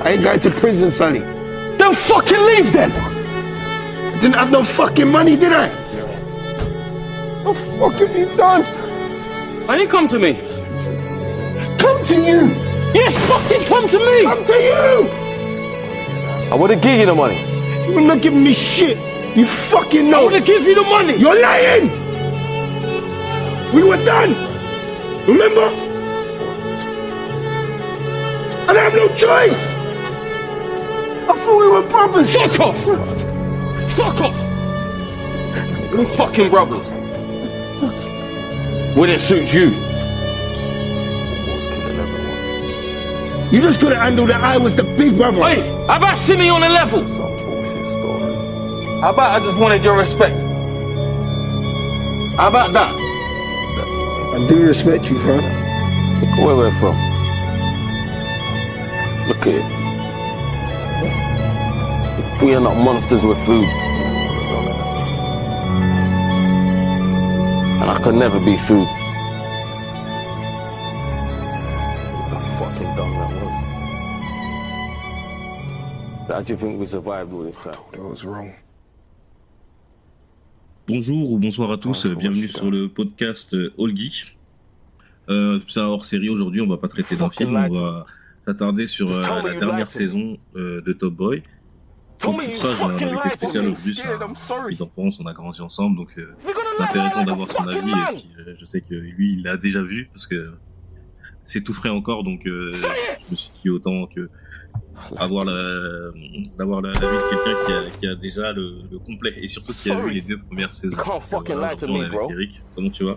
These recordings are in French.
I ain't going to prison, Sonny. Then fucking leave then! I didn't have no fucking money, did I? What the fuck have you done? I didn't come to me. Come to you! Yes, fucking come to me! Come to you! I would've give you the money. You're not giving me shit. You fucking I know. would've give you the money! You're lying! We were done! Remember? And I have no choice! I thought we were brothers! Fuck off! Fuck off! We're fucking brothers. When it suits you. You just couldn't handle that I was the big brother. Hey, how about see me on a level? How about I just wanted your respect? How about that? I do respect you, fam. Look where we're from. Look at it. We are not monsters with food. And I could never be food. What the fucking dumb that was. So how do you think we survived all this time? That was wrong. Bonjour ou bonsoir à tous, bienvenue sur le podcast All Geek. C'est un hors-série aujourd'hui, on va pas traiter d'un film, on va s'attarder sur la dernière saison de Top Boy. Donc pour ça, j'ai un invité spécial aujourd'hui, c'est un petit enfance, on a grandi ensemble, donc c'est intéressant d'avoir son avis. Et puis, je sais que lui, il l'a déjà vu, parce que c'est tout frais encore, donc je me suis dit autant que d'avoir l'avis de quelqu'un qui a déjà le complet, et surtout qui a vu les 2 premières saisons. Aujourd'hui, on est avec Eric. Comment tu vas?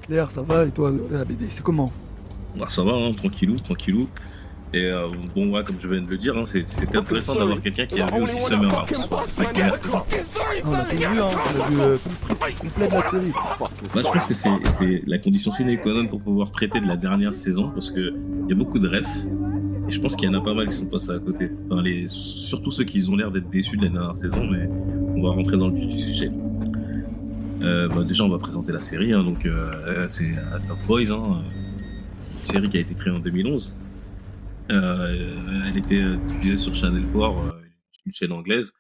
Claire, ça va, et toi, ABD, c'est comment? Bah, ça va, hein, tranquillou. Et bon, ouais, comme je viens de le dire, hein, c'était intéressant d'avoir quelqu'un qui a vu aussi Summer House. On a tout vu, hein, on a vu tout le prisme complet de la série. Bah, je pense que c'est la condition sine qua non pour pouvoir traiter de la dernière saison, parce que il y a beaucoup de refs, et je pense qu'il y en a pas mal qui sont passés à côté. Enfin, surtout ceux qui ont l'air d'être déçus de la dernière saison, mais on va rentrer dans le vif du sujet. Bah, déjà, on va présenter la série, hein, donc c'est Top Boys, hein, une série qui a été créée en 2011. Elle était diffusée sur Channel 4, une chaîne anglaise.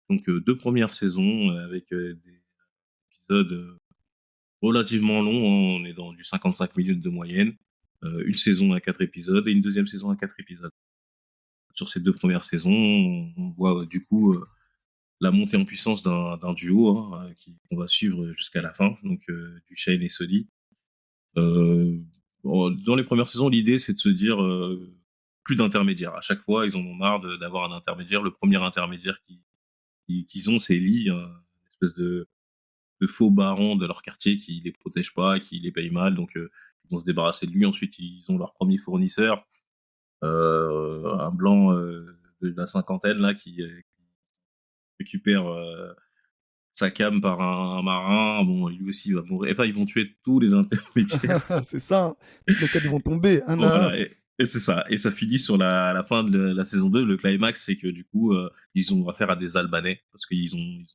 Donc 2 premières saisons avec des épisodes relativement longs, hein. On est dans du 55 minutes de moyenne. Une saison à 4 épisodes et une deuxième saison à 4 épisodes. Sur ces 2 premières saisons, on voit du coup la montée en puissance d'un duo, hein, qu'on va suivre jusqu'à la fin, donc Duchesne et Sully. Dans les premières saisons, l'idée c'est de se dire plus d'intermédiaires. À chaque fois, ils en ont marre d'avoir un intermédiaire. Le premier intermédiaire qu'ils ont, c'est Lee, une espèce de faux baron de leur quartier qui les protège pas, qui les paye mal. Donc, ils vont se débarrasser de lui. Ensuite, ils ont leur premier fournisseur, un blanc de la cinquantaine là qui récupère sa cam par un marin. Bon, lui aussi va mourir. Enfin, ils vont tuer tous les intermédiaires. C'est ça, hein. Toutes les têtes vont tomber, un à Voilà, un. et c'est ça. Et ça finit sur la fin de la saison 2. Le climax, c'est que du coup, ils ont affaire à des Albanais, parce qu'ils ont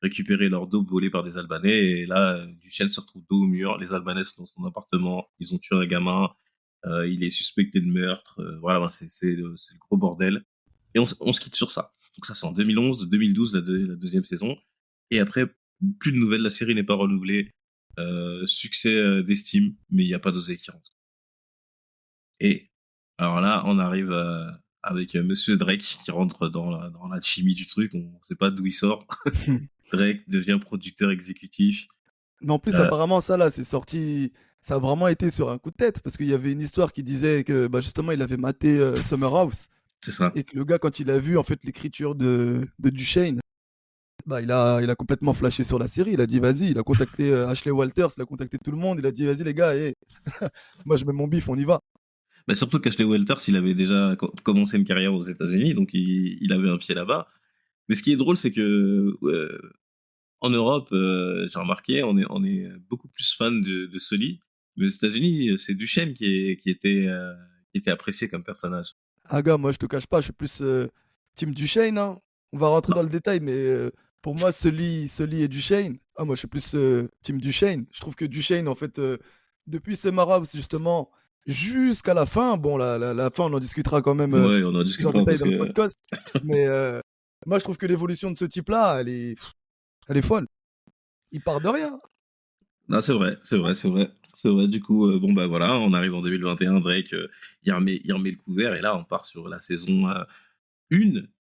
récupéré leur dope volé par des Albanais. Et là, Duchesne se retrouve dos au mur. Les Albanais sont dans son appartement. Ils ont tué un gamin. Il est suspecté de meurtre. Voilà, ben, c'est le gros bordel. Et on se quitte sur ça. Donc ça, c'est en 2011, de 2012, la deuxième saison. Et après, plus de nouvelles. La série n'est pas renouvelée. Succès d'estime, mais il n'y a pas d'oseille qui rentre. Et alors là, on arrive avec Monsieur Drake qui rentre dans l'alchimie du truc. On sait pas d'où il sort. Drake devient producteur exécutif. Mais en plus, apparemment, ça là, c'est sorti. Ça a vraiment été sur un coup de tête, parce qu'il y avait une histoire qui disait que bah, justement, il avait maté Summer House. C'est ça. Et que le gars, quand il a vu en fait l'écriture de Duchesne, bah, il a complètement flashé sur la série. Il a dit vas-y, il a contacté Ashley Walters, il a contacté tout le monde. Il a dit vas-y les gars, moi je mets mon bif, on y va. Bah, surtout qu'Ashley Walters, il avait déjà commencé une carrière aux États-Unis, donc il avait un pied là-bas. Mais ce qui est drôle, c'est que en Europe, j'ai remarqué, on est beaucoup plus fan de Sully. Mais aux États-Unis, c'est Duchesne qui était apprécié comme personnage. Ah gars, moi je te cache pas, je suis plus team Duchesne, hein. On va rentrer dans le détail, mais pour moi, Sully et Duchesne, moi je suis plus team Duchesne. Je trouve que Duchesne, en fait, depuis Summer House, justement, jusqu'à la fin. Bon, la fin, on en discutera quand même Ouais, on en plus en discutera détail parce dans le que. podcast. Mais moi, je trouve que l'évolution de ce type-là, elle est folle. Il part de rien. Non, c'est vrai, c'est vrai, c'est vrai. C'est vrai, du coup, bon, bah voilà, on arrive en 2021, Drake, il remet le couvert, et là, on part sur la saison 1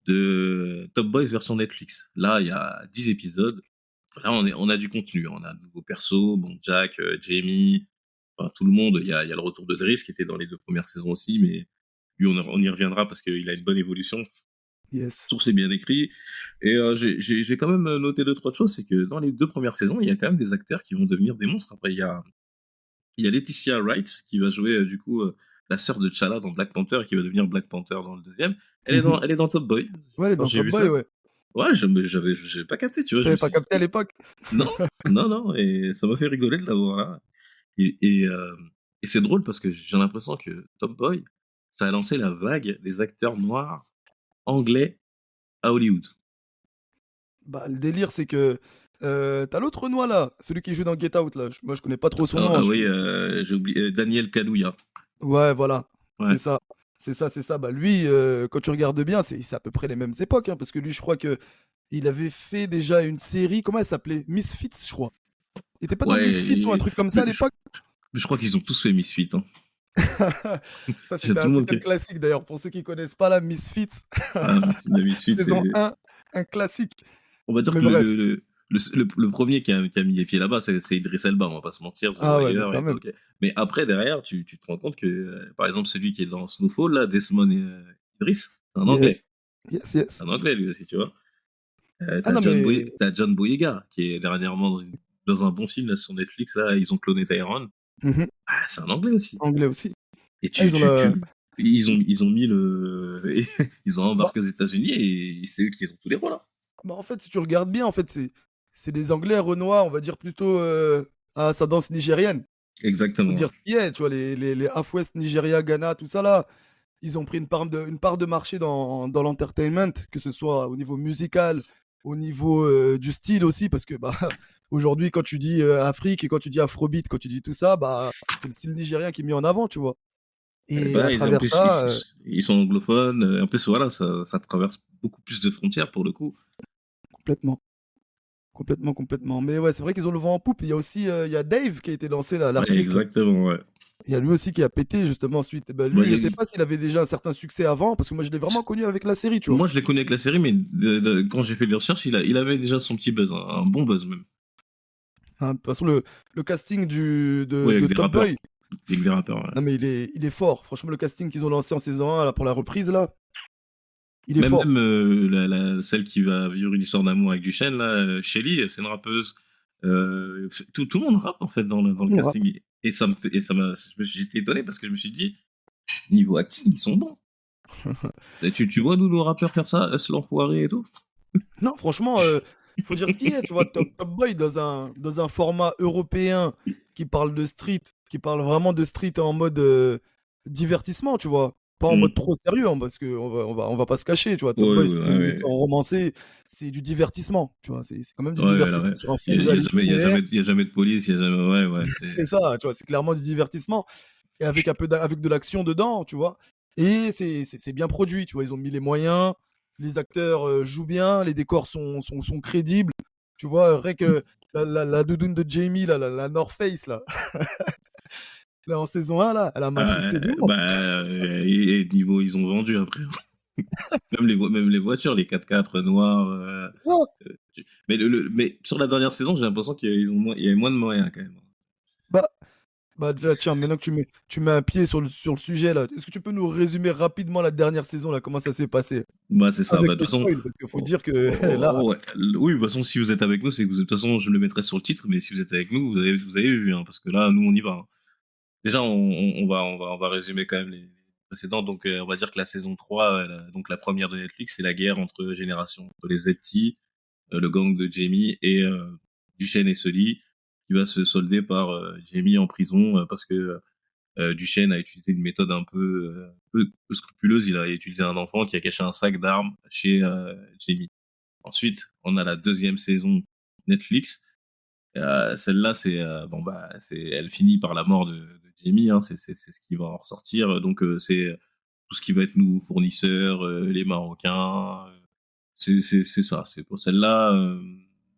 de Top Boys version Netflix. Là, il y a 10 épisodes. Là, on a du contenu. On a de nouveaux persos, bon, Jack, Jamie, enfin, tout le monde. Il y a le retour de Driss qui était dans les 2 premières saisons aussi, mais lui, on y reviendra parce qu'il a une bonne évolution. Yes. Tout c'est bien écrit. Et j'ai quand même noté 2, 3 choses. C'est que dans les 2 premières saisons, il y a quand même des acteurs qui vont devenir des monstres. Après, il y a Laetitia Wright qui va jouer, du coup, la sœur de T'Challa dans Black Panther et qui va devenir Black Panther dans le deuxième. Elle est dans, Mhm. elle est dans Top Boy. Ouais, elle est Quand dans j'ai Top vu Boy, ça, ouais. ouais, j'avais pas capté, tu vois. Je me T'avais pas suis dit, capté à l'époque? non, non, non, et ça m'a fait rigoler de la voir là. Et c'est drôle parce que j'ai l'impression que Top Boy, ça a lancé la vague des acteurs noirs anglais à Hollywood. Bah, le délire, c'est que t'as l'autre Renoir là, celui qui joue dans Get Out là. Moi, je connais pas trop son Ah, nom. ah oui, j'ai oublié, Daniel Kaluuya. Ouais, voilà, c'est Ouais, ça. C'est ça, c'est ça. Bah, lui, quand tu regardes bien, c'est à peu près les mêmes époques, hein, parce que lui, je crois que il avait fait déjà une série, comment elle s'appelait? Misfits, je crois. Il était pas dans ouais, Misfits ou un truc comme ça mais à l'époque? je crois qu'ils ont tous fait Misfit. Hein. Ça, Il y a c'était tout un le monde putain qui. de classique d'ailleurs. Pour ceux qui connaissent pas la Misfits, Ah, la Misfit, saison c'est. 1, un classique. On va dire Mais que bref. le premier qui a mis les pieds là-bas, c'est Idriss Elba, on va pas se mentir, The Ah ouais, mais Wire quand et tout, même. ok. Mais après, derrière, tu te rends compte que, par exemple, celui qui est dans Snowfall, là, Desmond Idriss, c'est un Yes. anglais. Yes, C'est yes. un anglais, lui aussi, tu vois. Ah non, mais T'as John Boyega, qui est dernièrement dans un bon film là, sur Netflix, là, ils ont cloné Tyrone. mhm, Ah, c'est un anglais aussi. anglais aussi. Et Ah, ils ont la. ils ont mis le. Ils ont Bah, embarqué aux États-Unis et c'est eux qui ont tous les rôles, là. bah, en fait, si tu regardes bien, en fait, c'est des Anglais renois, on va dire plutôt à sa danse nigérienne. Faut Exactement. dire ce qui est, tu vois, les Half-West, Nigeria, Ghana, tout ça là, ils ont pris une part de marché dans l'entertainment, que ce soit au niveau musical, au niveau du style aussi, parce que bah, aujourd'hui, quand tu dis Afrique et quand tu dis Afrobeat, quand tu dis tout ça, bah, c'est le style nigérien qui est mis en avant, tu vois. Et Et à bah, en travers plus, ça, ils sont anglophones. En plus, voilà, ça traverse beaucoup plus de frontières pour le coup. complètement. Complètement, complètement. Mais ouais, c'est vrai qu'ils ont le vent en poupe. Il y a aussi il y a Dave qui a été lancé, là, Ouais, l'artiste. Là. exactement, ouais. Il y a lui aussi qui a pété justement ensuite. Et ben, Moi, lui, je sais pas s'il avait déjà un certain succès avant, parce que moi je l'ai vraiment connu avec la série, tu vois. moi, je l'ai connu avec la série, mais quand j'ai fait des recherches, il avait déjà son petit buzz, un bon buzz même. Hein, de toute façon, le casting Oui, de avec des Top rappeurs. Boy, Avec des rappeurs, ouais. non mais il est fort. Franchement, le casting qu'ils ont lancé en saison 1 là, pour la reprise, là, il est fort. Même celle qui va vivre une histoire d'amour avec Duchesne, là, Shelly, c'est une rappeuse. Tout le monde rappe, en fait, dans le On rappe. casting. J'étais étonné parce que je me suis dit, niveau acting, ils sont bons. Et tu vois, nous, nos rappeurs faire ça, Us l'enfoiré et tout. Non, franchement, faut dire ce qu'il est. Tu vois, Top Boy dans un format européen qui parle de street, qui parle vraiment de street en mode divertissement, tu vois. Pas en mode Mm. trop sérieux, hein, parce on va pas se cacher, tu vois. Top Ouais, Boy, ouais, c'est une ouais. histoire romancée, c'est du divertissement, tu vois. C'est quand même du Ouais, là, divertissement ouais. sur un fond Il de y a, y a réalité, jamais, y a mais jamais, y a jamais de police, y a jamais. Ouais, ouais, c'est c'est. ça, tu vois. C'est clairement du divertissement et avec un peu avec de l'action dedans, tu vois. Et c'est bien produit, tu vois. Ils ont mis les moyens, les acteurs jouent bien, les décors sont crédibles. Tu vois, rien que la doudoune de Jamie, là, la North Face, là, là, en saison 1, là, elle a matrixé du monde. Bah, et niveau, ils ont vendu après. Même les voitures, les 4x4 noirs. C'est ça. Mais sur la dernière saison, j'ai l'impression il y avait moins de moyens quand même. Bah, bah, déjà, tiens, maintenant que tu mets un pied sur le sujet, là, est-ce que tu peux nous résumer rapidement la dernière saison, là, comment ça s'est passé? Bah, c'est ça. Avec Bah, de des toute façon, spoils, parce qu'il faut oh, dire que là, ouais. Oui, de toute façon, si vous êtes avec nous, c'est que de toute façon, je me le mettrai sur le titre, mais si vous êtes avec nous, vous avez vu, hein, parce que là, nous, on y va. Hein. Déjà, on va résumer quand même les précédents. Donc, on va dire que la saison 3, donc la première de Netflix, c'est la guerre entre générations, entre les ZT, le gang de Jamie et Duchesne et Sully, qui va se solder par Jamie en prison parce que Duchesne a utilisé une méthode un peu scrupuleuse. Il a utilisé un enfant qui a caché un sac d'armes chez Jamie. Ensuite, on a la deuxième saison Netflix. Celle-là, elle finit par la mort de Jamie, hein, c'est ce qui va en ressortir. Donc c'est tout ce qui va être nos fournisseurs, les Marocains. C'est ça. C'est pour celle-là,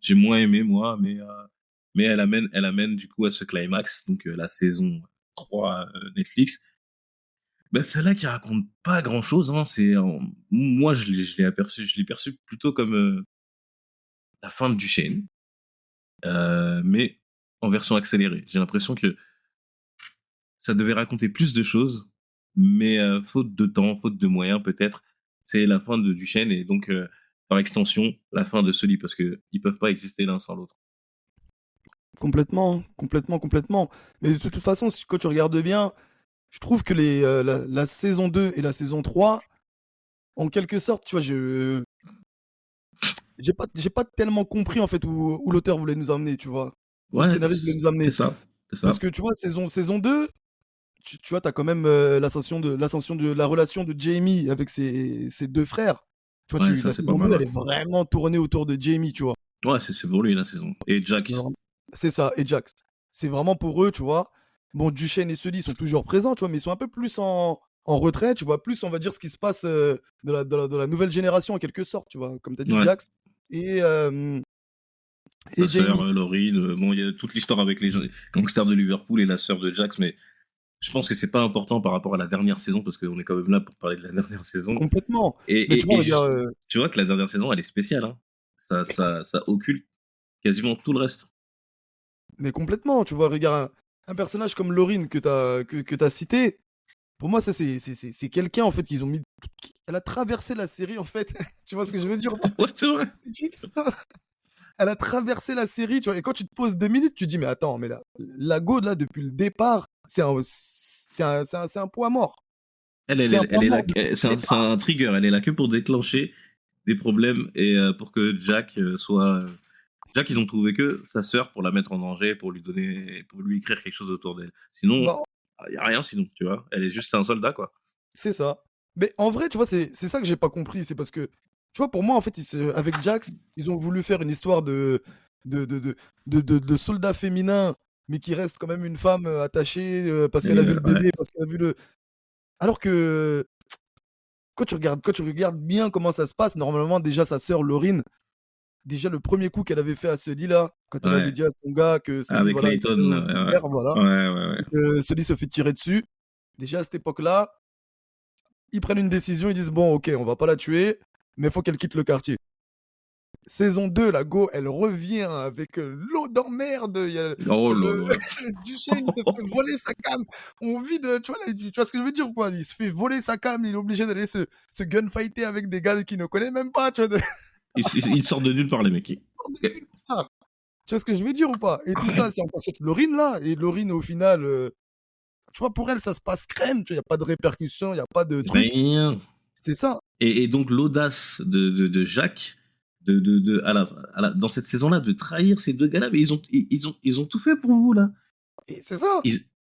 j'ai moins aimé moi, mais elle amène du coup à ce climax, donc la saison 3 Netflix. Ben celle-là qui raconte pas grand-chose, hein. Moi je l'ai perçu plutôt comme la fin de Duchesne, mais en version accélérée. J'ai l'impression que ça devait raconter plus de choses, mais faute de temps, faute de moyens peut-être, c'est la fin de Duchesne et donc par extension la fin de Sully parce que ils peuvent pas exister l'un sans l'autre. Complètement, complètement, complètement. Mais de toute façon, quand tu regardes bien, je trouve que la saison 2 et la saison 3, en quelque sorte, tu vois, j'ai pas tellement compris en fait où l'auteur voulait nous emmener, tu vois. Où le Ouais, scénariste voulait nous c'est amener. ça, c'est ça. Parce que tu vois, saison 2, tu vois, t'as quand même l'ascension de la relation de Jamie avec ses deux frères. Tu vois, Ouais, ça la c'est pas saison mal. 2, elle Ouais, est vraiment tournée autour de Jamie, tu vois. ouais c'est pour lui la saison. Et Jax. C'est vraiment- c'est ça, et Jax. C'est vraiment pour eux, tu vois. Bon, Duchesne et Sully sont toujours présents, tu vois, mais ils sont un peu plus en retrait, tu vois, plus on va dire ce qui se passe de la nouvelle génération en quelque sorte, tu vois, comme tu as dit Ouais. Jax et, Sa et Jamie. sœur Laurie, bon il y a toute l'histoire avec les gangsters de Liverpool et la sœur de Jax, mais je pense que c'est pas important par rapport à la dernière saison parce qu'on est quand même là pour parler de la dernière saison. Complètement. Et, Mais tu vois, et regarde, juste, tu vois que la dernière saison, elle est spéciale. Hein. Ça occulte quasiment tout le reste. mais complètement, tu vois, regarde un personnage comme Laurine que t'as cité. Pour moi, ça, c'est quelqu'un, en fait, qu'ils ont mis. Elle a traversé la série, en fait. Tu vois ce que je veux dire ou pas? Ouais, c'est vrai. C'est juste ça. Elle a traversé la série, tu vois. Et quand tu te poses 2 minutes, tu te dis, mais attends, mais la Go, là, depuis le départ, c'est un poids mort. C'est un poids Elle est là, mort depuis le c'est départ. un trigger. Elle est là que pour déclencher des problèmes et pour que Jack soit. Jack, ils ont trouvé que sa sœur pour la mettre en danger, pour lui écrire quelque chose autour d'elle. Sinon, Bon, il y a rien sinon, tu vois. Elle est juste un soldat, quoi. c'est ça. Mais en vrai, tu vois, c'est ça que j'ai pas compris. C'est parce que, tu vois, pour moi, en fait, avec Jax, ils ont voulu faire une histoire de, de, de, de soldat féminin, mais qui reste quand même une femme attachée parce qu'elle a vu le Ouais. bébé, parce qu'elle a vu le. Alors que quand tu regardes bien comment ça se passe, normalement, déjà, sa sœur Laurine, déjà, le premier coup qu'elle avait fait à ce lit-là, quand elle avait Ouais. dit à son gars que ce lit, Avec voilà, était Layton, là, son père, voilà, ouais. et que ce lit se fait tirer dessus. Déjà, à cette époque-là, ils prennent une décision, ils disent, bon, ok, on va pas la tuer, mais il faut qu'elle quitte le quartier. Saison 2, la Go, elle revient avec l'eau d'emmerde. Il y a Oh là le là. Duchesne, il se fait voler sa cam. On vit de, tu vois, là, tu vois ce que je veux dire ou pas? Il se fait voler sa cam, il est obligé d'aller se gunfighter avec des gars qu'il ne connaît même pas, tu vois. Il sort de nulle part, les mecs. Ah, tu vois ce que je veux dire ou pas? Et tout ça, c'est encore cette Laurine là. Et Laurine, au final, tu vois, pour elle, ça se passe crème. Tu vois, il n'y a pas de répercussions, il n'y a pas de truc. Rien. C'est ça. Et donc l'audace de Jacques dans cette saison-là de trahir ces deux gars-là, mais ils ont tout fait pour vous là. Et c'est ça.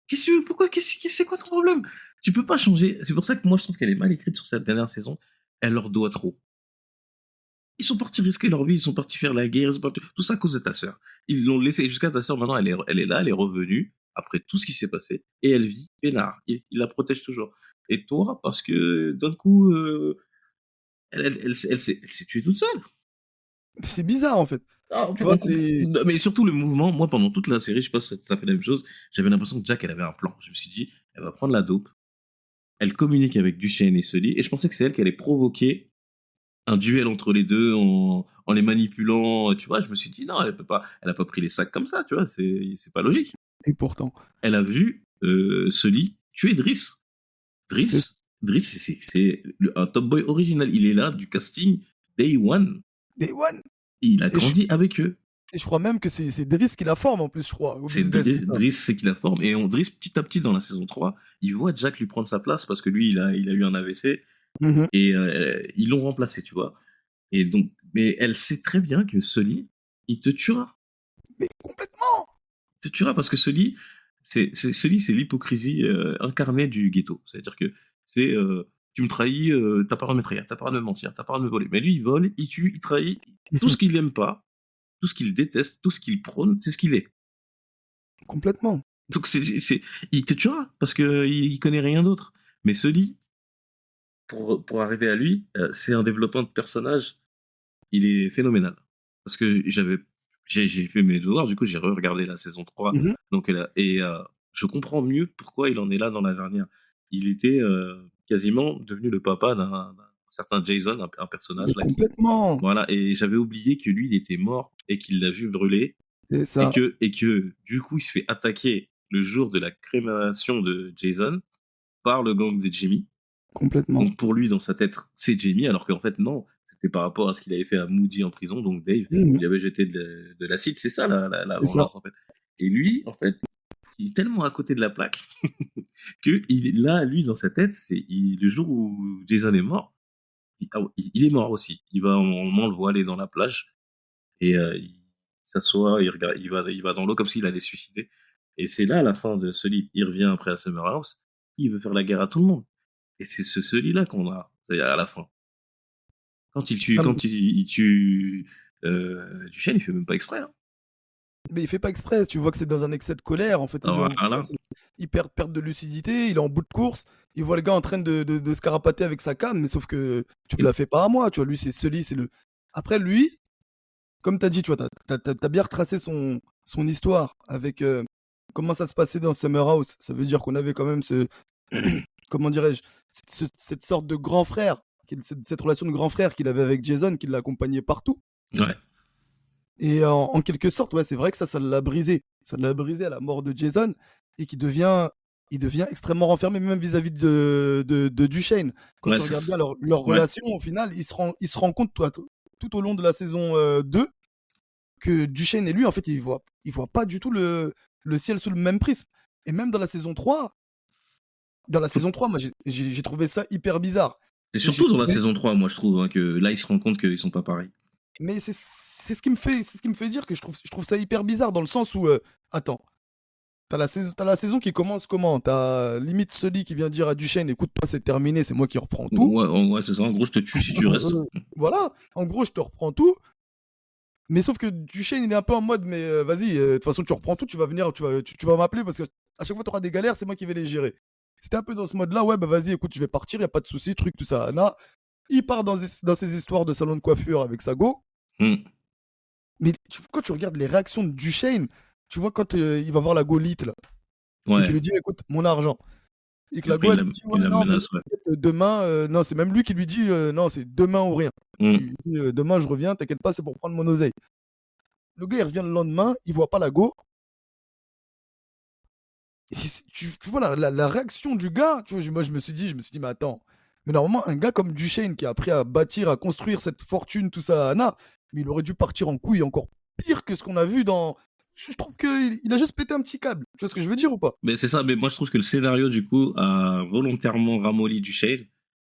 C'est quoi ton problème? Tu peux pas changer. C'est pour ça que moi je trouve qu'elle est mal écrite sur cette dernière saison. Elle leur doit trop. Ils sont partis risquer leur vie, ils sont partis faire la guerre, tout ça à cause de ta sœur. Ils l'ont laissé jusqu'à ta sœur. Maintenant, elle est là, elle est revenue après tout ce qui s'est passé et elle vit peinard. Il la protège toujours. Et toi, parce que d'un coup, elle s'est tuée toute seule. C'est bizarre, en fait. Ah, Tu vois, c'est. non, mais surtout le mouvement, moi pendant toute la série, je sais pas si ça fait la même chose, j'avais l'impression que Jack elle avait un plan. Je me suis dit, elle va prendre la dope, elle communique avec Duchesne et Sully, et je pensais que c'est elle qui allait provoquer un duel entre les deux en les manipulant, tu vois. Je me suis dit, non, elle a pas pris les sacs comme ça, tu vois, c'est pas logique. Et pourtant. Elle a vu Sully tuer Driss. C'est Driss, un top boy original, il est là du casting Day One. Day One. Il a Et je, grandi avec eux. et je crois même que c'est Driss qui la forme, en plus, je crois, au C'est business. Tout ça. Driss, c'est qui la forme. Et Driss, petit à petit, dans la saison 3, il voit Jack lui prendre sa place parce que lui, il a eu un AVC Mhm. et ils l'ont remplacé, tu vois. Et donc, mais elle sait très bien que Sully, il te tuera. Mais complètement. Il te tuera parce que Sully, Sully, c'est l'hypocrisie incarnée du ghetto. C'est-à-dire que c'est tu me trahis, t'as pas le droit de me trahir, t'as pas le droit de me mentir, t'as pas le droit de me voler. Mais lui, il vole, il tue, il trahit. Tout ce qu'il aime pas, tout ce qu'il déteste, tout ce qu'il prône, c'est ce qu'il est. Complètement. Donc il te tuera parce que il connaît rien d'autre. Mais Sully, pour arriver à lui, c'est un développement de personnage, il est phénoménal. Parce que j'ai fait mes devoirs, du coup j'ai regardé la saison 3. Mhm. Donc, je comprends mieux pourquoi il en est là dans la dernière. Il était quasiment devenu le papa d'un certain Jason, un personnage Mais là qui. complètement, Voilà, et j'avais oublié que lui, il était mort et qu'il l'a vu brûler. c'est Et ça, que du coup, il se fait attaquer le jour de la crémation de Jason par le gang de Jimmy. complètement. Donc pour lui, dans sa tête, c'est Jimmy, alors qu'en fait, non. C'était par rapport à ce qu'il avait fait à Moody en prison, donc Dave, Mhm. il avait jeté de l'acide, c'est ça la C'est ça. vengeance en fait. Et lui, en fait, il est tellement à côté de la plaque que là, lui, dans sa tête, le jour où Jason est mort, il est mort aussi. On le voit aller dans la plage et il s'assoit, il regarde, il va dans l'eau comme s'il allait se suicider. Et c'est là, à la fin de ce livre, il revient après à Summer House, il veut faire la guerre à tout le monde. Et c'est ce lit-là qu'on a, c'est à la fin. Non, Quand il tue Duchesne, il fait même pas exprès. Hein. mais il fait pas exprès, tu vois que c'est dans un excès de colère, en fait, Voilà. il perd de lucidité, il est en bout de course, il voit le gars en train de se carapater avec sa canne, mais sauf que tu me Et- la fais pas à moi, tu vois, lui c'est Sully, c'est le... Après lui, comme t'as dit, tu vois, t'as bien retracé son histoire avec comment ça se passait dans Summer House, ça veut dire qu'on avait quand même comment dirais-je, cette sorte de grand frère, cette relation de grand frère qu'il avait avec Jason, qui l'accompagnait partout. Ouais. Et en quelque sorte, ouais, c'est vrai que ça l'a brisé. Ça l'a brisé à la mort de Jason et il devient extrêmement renfermé, même vis-à-vis de Duchesne. Quand Ouais, tu regardes bien leur ouais. relation, au final, il se rend compte tout au long de la saison 2 que Duchesne et lui, en fait, ils voient pas du tout le ciel sous le même prisme. Et même dans la saison 3, moi, j'ai trouvé ça hyper bizarre. Et J'ai surtout dans la com- saison 3, moi je trouve hein, que là il se rend compte qu'ils sont pas pareils. mais c'est ce qui me fait dire que je trouve ça hyper bizarre dans le sens où, attends, t'as la saison qui commence comment? T'as limite Sully qui vient dire à Duchesne, écoute-toi, c'est terminé, c'est moi qui reprends tout. Ouais, c'est ça. En gros, je te tue si tu restes. Voilà, en gros, je te reprends tout. Mais sauf que Duchesne, il est un peu en mode, mais vas-y, de toute façon, tu reprends tout, tu vas venir, tu vas m'appeler parce que à chaque fois, tu auras des galères, c'est moi qui vais les gérer. C'était un peu dans ce mode-là, ouais, bah vas-y, écoute, je vais partir, y a pas de souci, truc, tout ça. Là, il part dans ses histoires de salon de coiffure avec sa go. Hmm. Mais quand tu regardes les réactions de Duchesne, tu vois quand il va voir la go lit, là, et qu'il Ouais. lui dit, écoute, mon argent. Et que Et la après, go, elle lui dit, il ouais, la non, vas-y, menace, ouais. t'inquiète, demain, non, c'est même lui qui lui dit, non, c'est demain ou rien. Hmm. Il lui dit, demain, je reviens, t'inquiète pas, c'est pour prendre mon oseille. Le gars, il revient le lendemain, il voit pas la go. Et tu vois la réaction du gars. Tu vois, moi, je me suis dit, mais attends. Mais normalement, un gars comme Duchesne qui a appris à bâtir, à construire cette fortune, tout ça, Anna, mais il aurait dû partir en couille encore pire que ce qu'on a vu dans. Je trouve qu'il a juste pété un petit câble. Tu vois ce que je veux dire ou pas? Mais c'est ça, mais moi je trouve que le scénario du coup a volontairement ramolli Duchesne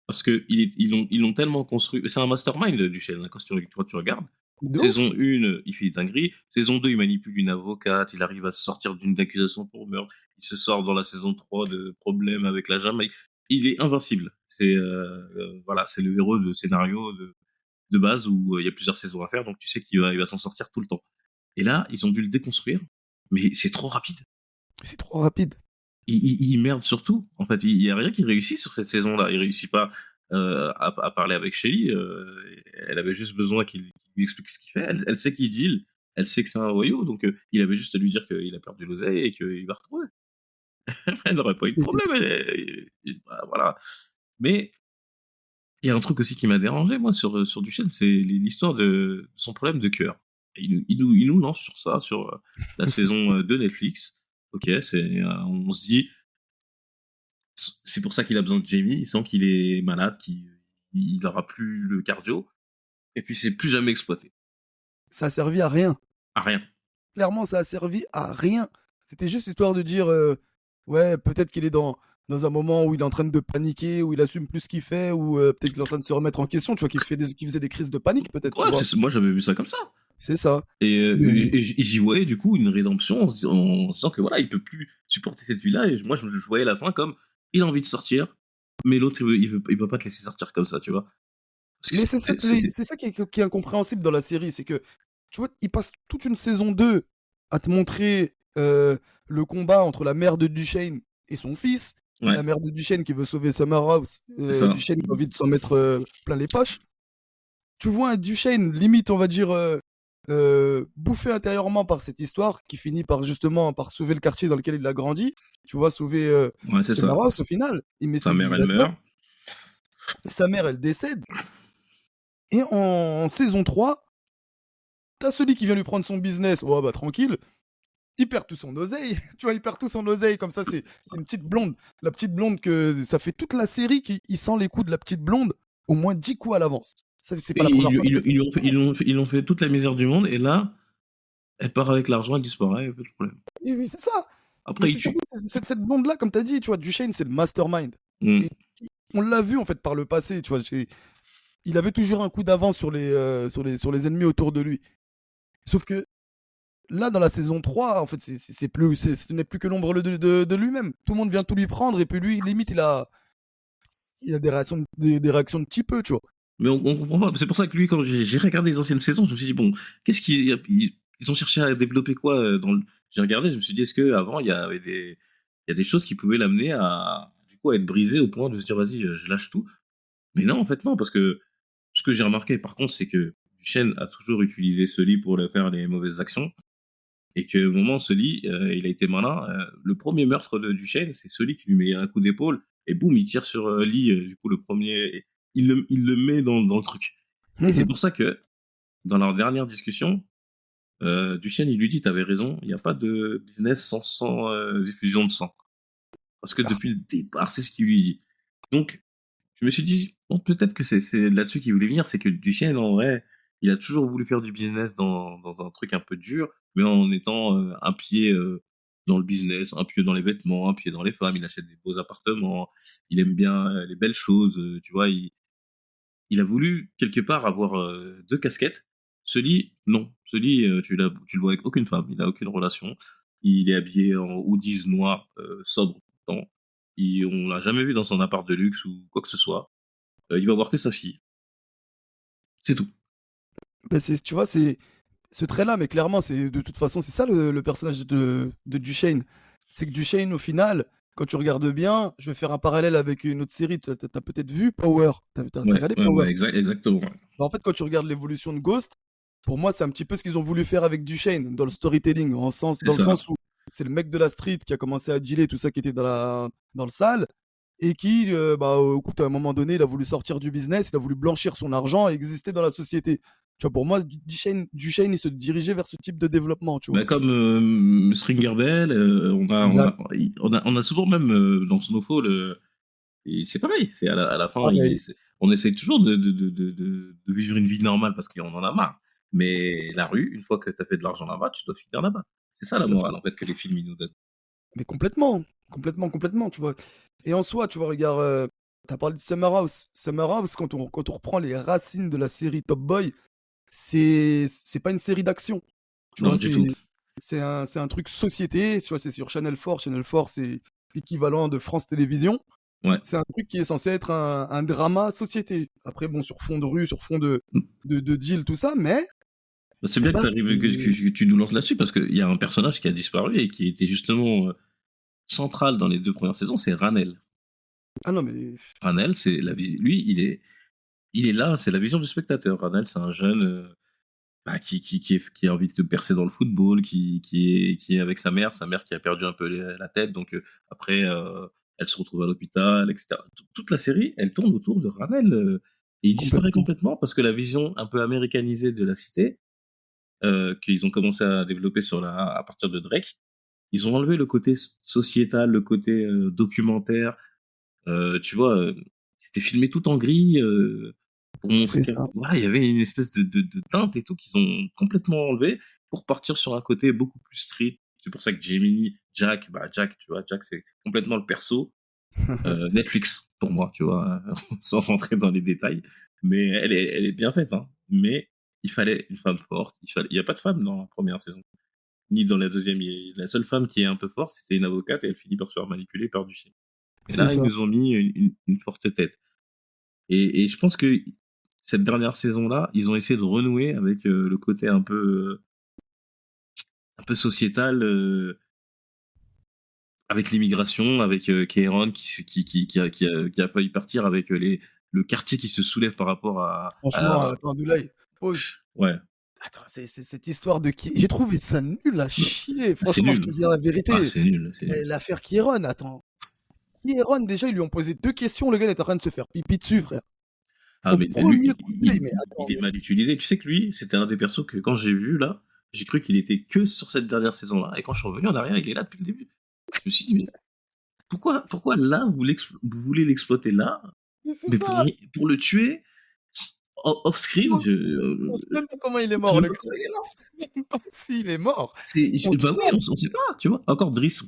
parce que ils l'ont tellement construit. C'est un mastermind Duchesne, hein, quand tu regardes. De ouf. Saison 1, il fait des dingueries. Saison 2, il manipule une avocate, il arrive à se sortir d'une accusation pour meurtre. Il se sort dans la saison 3 de problèmes avec la Jamaïque. Il est invincible. Voilà, c'est le héros de scénario de base où il y a plusieurs saisons à faire, donc tu sais il va s'en sortir tout le temps. Et là, ils ont dû le déconstruire, mais c'est trop rapide. C'est trop rapide. Il merde surtout. En fait, il y a rien qui réussit sur cette saison-là. Il réussit pas à parler avec Shelly. Elle avait juste besoin qu'il lui explique ce qu'il fait. Elle sait qu'il deal. Elle sait que c'est un voyou, donc il avait juste à lui dire qu'il a perdu l'oseille et qu'il va retrouver. Elle n'aurait pas eu de problème. Bah, voilà. Mais il y a un truc aussi qui m'a dérangé, moi, sur Duchesne, c'est l'histoire de son problème de cœur. Il nous lance sur ça, sur la saison de Netflix. Ok, on se dit, c'est pour ça qu'il a besoin de Jamie. Il sent qu'il est malade, qu'il n'aura plus le cardio. Et puis, c'est plus jamais exploité. Ça a servi à rien. À rien. Clairement, ça a servi à rien. C'était juste histoire de dire, ouais, peut-être qu'il est dans un moment où il est en train de paniquer, où il assume plus ce qu'il fait, ou peut-être qu'il est en train de se remettre en question, tu vois, qu'il faisait des crises de panique, peut-être, tu Ouais, vois. moi, j'avais vu ça comme ça. C'est ça. Et, Mais j'y voyais du coup une rédemption en se disant que voilà, il peut plus supporter cette vie-là. Et moi, je voyais la fin comme il a envie de sortir, mais l'autre, il veut pas te laisser sortir comme ça, tu vois. Parce que mais c'est ça qui est incompréhensible dans la série, c'est que, tu vois, il passe toute une saison 2 à te montrer le combat entre la mère de Duchesne et son fils. Ouais, La mère de Duchesne qui veut sauver Summer House, c'est ça. Duchesne qui a envie de s'en mettre plein les poches. Tu vois un Duchesne, limite, on va dire, bouffé intérieurement par cette histoire, qui finit par justement par sauver le quartier dans lequel il a grandi. Tu vois, sauver Ouais, c'est Summer ça. House au final. Il met Sa ses mère, billes elle là-dedans. meurt. Sa mère, elle décède. Et en saison 3, t'as celui qui vient lui prendre son business. Oh bah tranquille. Il perd tout son oseille. Tu vois, il perd tout son oseille. Comme ça, c'est une petite blonde. La petite blonde que ça fait toute la série qu'il sent les coups de la petite blonde au moins 10 coups à l'avance. Ça, c'est pas Et la première fois que ils ont fait toute la misère du monde, et là, elle part avec l'argent, elle disparaît, pas de problème. oui, c'est ça. Mais Après, il c'est tue. surtout cette blonde-là, comme tu as dit, tu vois, Duchesne, c'est le mastermind. Mm. Et on l'a vu, en fait, par le passé, tu vois. Il avait toujours un coup d'avance sur les ennemis autour de lui. Sauf que là, dans la saison 3, en fait, ce n'est plus que l'ombre de lui-même. Tout le monde vient tout lui prendre, et puis lui, limite, il a des réactions de petit peu, tu vois. Mais on comprend pas. C'est pour ça que lui, quand j'ai regardé les anciennes saisons, je me suis dit, bon, qu'est-ce ils ont cherché à développer quoi dans le... J'ai regardé, je me suis dit, est-ce qu'avant, il y a des choses qui pouvaient l'amener à, du coup, à être brisé au point de se dire, vas-y, je lâche tout. Mais non, en fait, non, parce que ce que j'ai remarqué, par contre, c'est que Duchesne a toujours utilisé Sully pour faire les mauvaises actions. Et que au moment, Sully, il a été malin. Le premier meurtre de Duchesne, c'est Sully qui lui met un coup d'épaule, et boum, il tire sur Lee, du coup, le premier, il le met dans le truc. Et c'est pour ça que, dans leur dernière discussion, Duchesne, il lui dit, t'avais raison, il n'y a pas de business sans effusion de sang. Parce que depuis le départ, c'est ce qu'il lui dit. Donc, je me suis dit, bon, peut-être que c'est là-dessus qu'il voulait venir, c'est que Duchesne, en vrai, il a toujours voulu faire du business dans un truc un peu dur, mais en étant un pied dans le business, un pied dans les vêtements, un pied dans les femmes. Il achète des beaux appartements, il aime bien les belles choses, tu vois. Il a voulu quelque part avoir deux casquettes. Sully, non. Sully, tu le vois avec aucune femme, il n'a aucune relation. Il est habillé en hoodies noirs, sobre tout le temps. On l'a jamais vu dans son appart de luxe ou quoi que ce soit. Il va voir que sa fille. C'est tout. Bah, tu vois, c'est ce trait-là, mais clairement, de toute façon, c'est ça le personnage de Duchesne. C'est que Duchesne, au final, quand tu regardes bien, je vais faire un parallèle avec une autre série, tu as peut-être vu Power. T'as Ouais, regardé ouais, Power? ouais, exactement. Bah, en fait, quand tu regardes l'évolution de Ghost, pour moi, c'est un petit peu ce qu'ils ont voulu faire avec Duchesne dans le storytelling, C'est dans le ça. sens où c'est le mec de la street qui a commencé à dealer tout ça qui était dans le salle, et qui, bah, écoute, à un moment donné, il a voulu sortir du business, il a voulu blanchir son argent et exister dans la société. Tu vois, pour moi, Duchesne, il se dirigeait vers ce type de développement, tu vois. Bah, comme Stringer Bell, Exact. on a souvent même dans Snowfall, et c'est pareil. C'est à la fin, Pareil. on essaye toujours de vivre une vie normale parce qu'on en a marre. Mais la rue, une fois que tu as fait de l'argent là-bas, tu dois finir là-bas. C'est ça Tu la dois morale en fait que les films ils nous donnent. Mais complètement, complètement, complètement, tu vois. Et en soi, tu vois, regarde, t'as parlé de Summer House. Summer House, quand on reprend les racines de la série Top Boy, c'est pas une série d'action. Tu Non, vois, du tout. c'est un truc société. Tu vois, c'est sur Channel 4. Channel 4, c'est l'équivalent de France Télévisions. Ouais. C'est un truc qui est censé être un drama société. Après, bon, sur fond de rue, sur fond de deal, tout ça, mais C'est de bien que, base, que tu nous lances là-dessus parce qu'il y a un personnage qui a disparu et qui était justement central dans les deux premières saisons, c'est Ranel. ah non, mais Ranel, c'est lui, il est là, c'est la vision du spectateur. Ranel, c'est un jeune bah, qui a envie de percer dans le football, qui est avec sa mère qui a perdu un peu la tête, donc après, elle se retrouve à l'hôpital, etc. Toute la série, elle tourne autour de Ranel, et il disparaît complètement. complètement parce que la vision un peu américanisée de la cité, qu'ils ont commencé à développer à partir de Drake, ils ont enlevé le côté sociétal, le côté documentaire. Tu vois, c'était filmé tout en gris pour montrer C'est que ça. voilà, il y avait une espèce de teinte et tout qu'ils ont complètement enlevé pour partir sur un côté beaucoup plus street. C'est pour ça que Gemini, Jack, tu vois, Jack c'est complètement le perso Netflix pour moi, tu vois, sans rentrer dans les détails. Mais elle est bien faite, hein. Mais il fallait une femme forte. Il y a pas de femme dans la première saison, ni dans la deuxième. La seule femme qui est un peu forte, c'était une avocate et elle finit par se faire manipuler par du chien. Et C'est là, ils ça. nous ont mis une forte tête. Et je pense que cette dernière saison-là, ils ont essayé de renouer avec le côté un peu sociétal. avec l'immigration, avec Kéron qui a failli partir, avec le quartier qui se soulève par rapport Franchement, attends, Abdoulaye, pause. Ouais, Attends, c'est cette histoire de qui. J'ai trouvé ça nul à chier. c'est Franchement, je te nul. dis la vérité. Ah, c'est nul, c'est nul. L'affaire Kieron, attends. Kieron, déjà, ils lui ont posé 2 questions. Le gars, il est en train de se faire pipi dessus, frère. Ah, Au mais premier lui, coup d'œil, mais attends. il est mal utilisé. Tu sais que lui, c'était un des persos que quand j'ai vu là, j'ai cru qu'il était que sur cette dernière saison-là. Et quand je suis revenu en arrière, il est là depuis le début. Je me suis dit, mais pourquoi là, vous voulez l'exploiter là, Mais c'est mais ça. pour le tuer off-screen, On sait même pas comment il est tu mort, veux le pas gars. comment il est mort. On sait même pas s'il est mort. On Bah tue oui, on sait pas, tu vois. Encore Driss,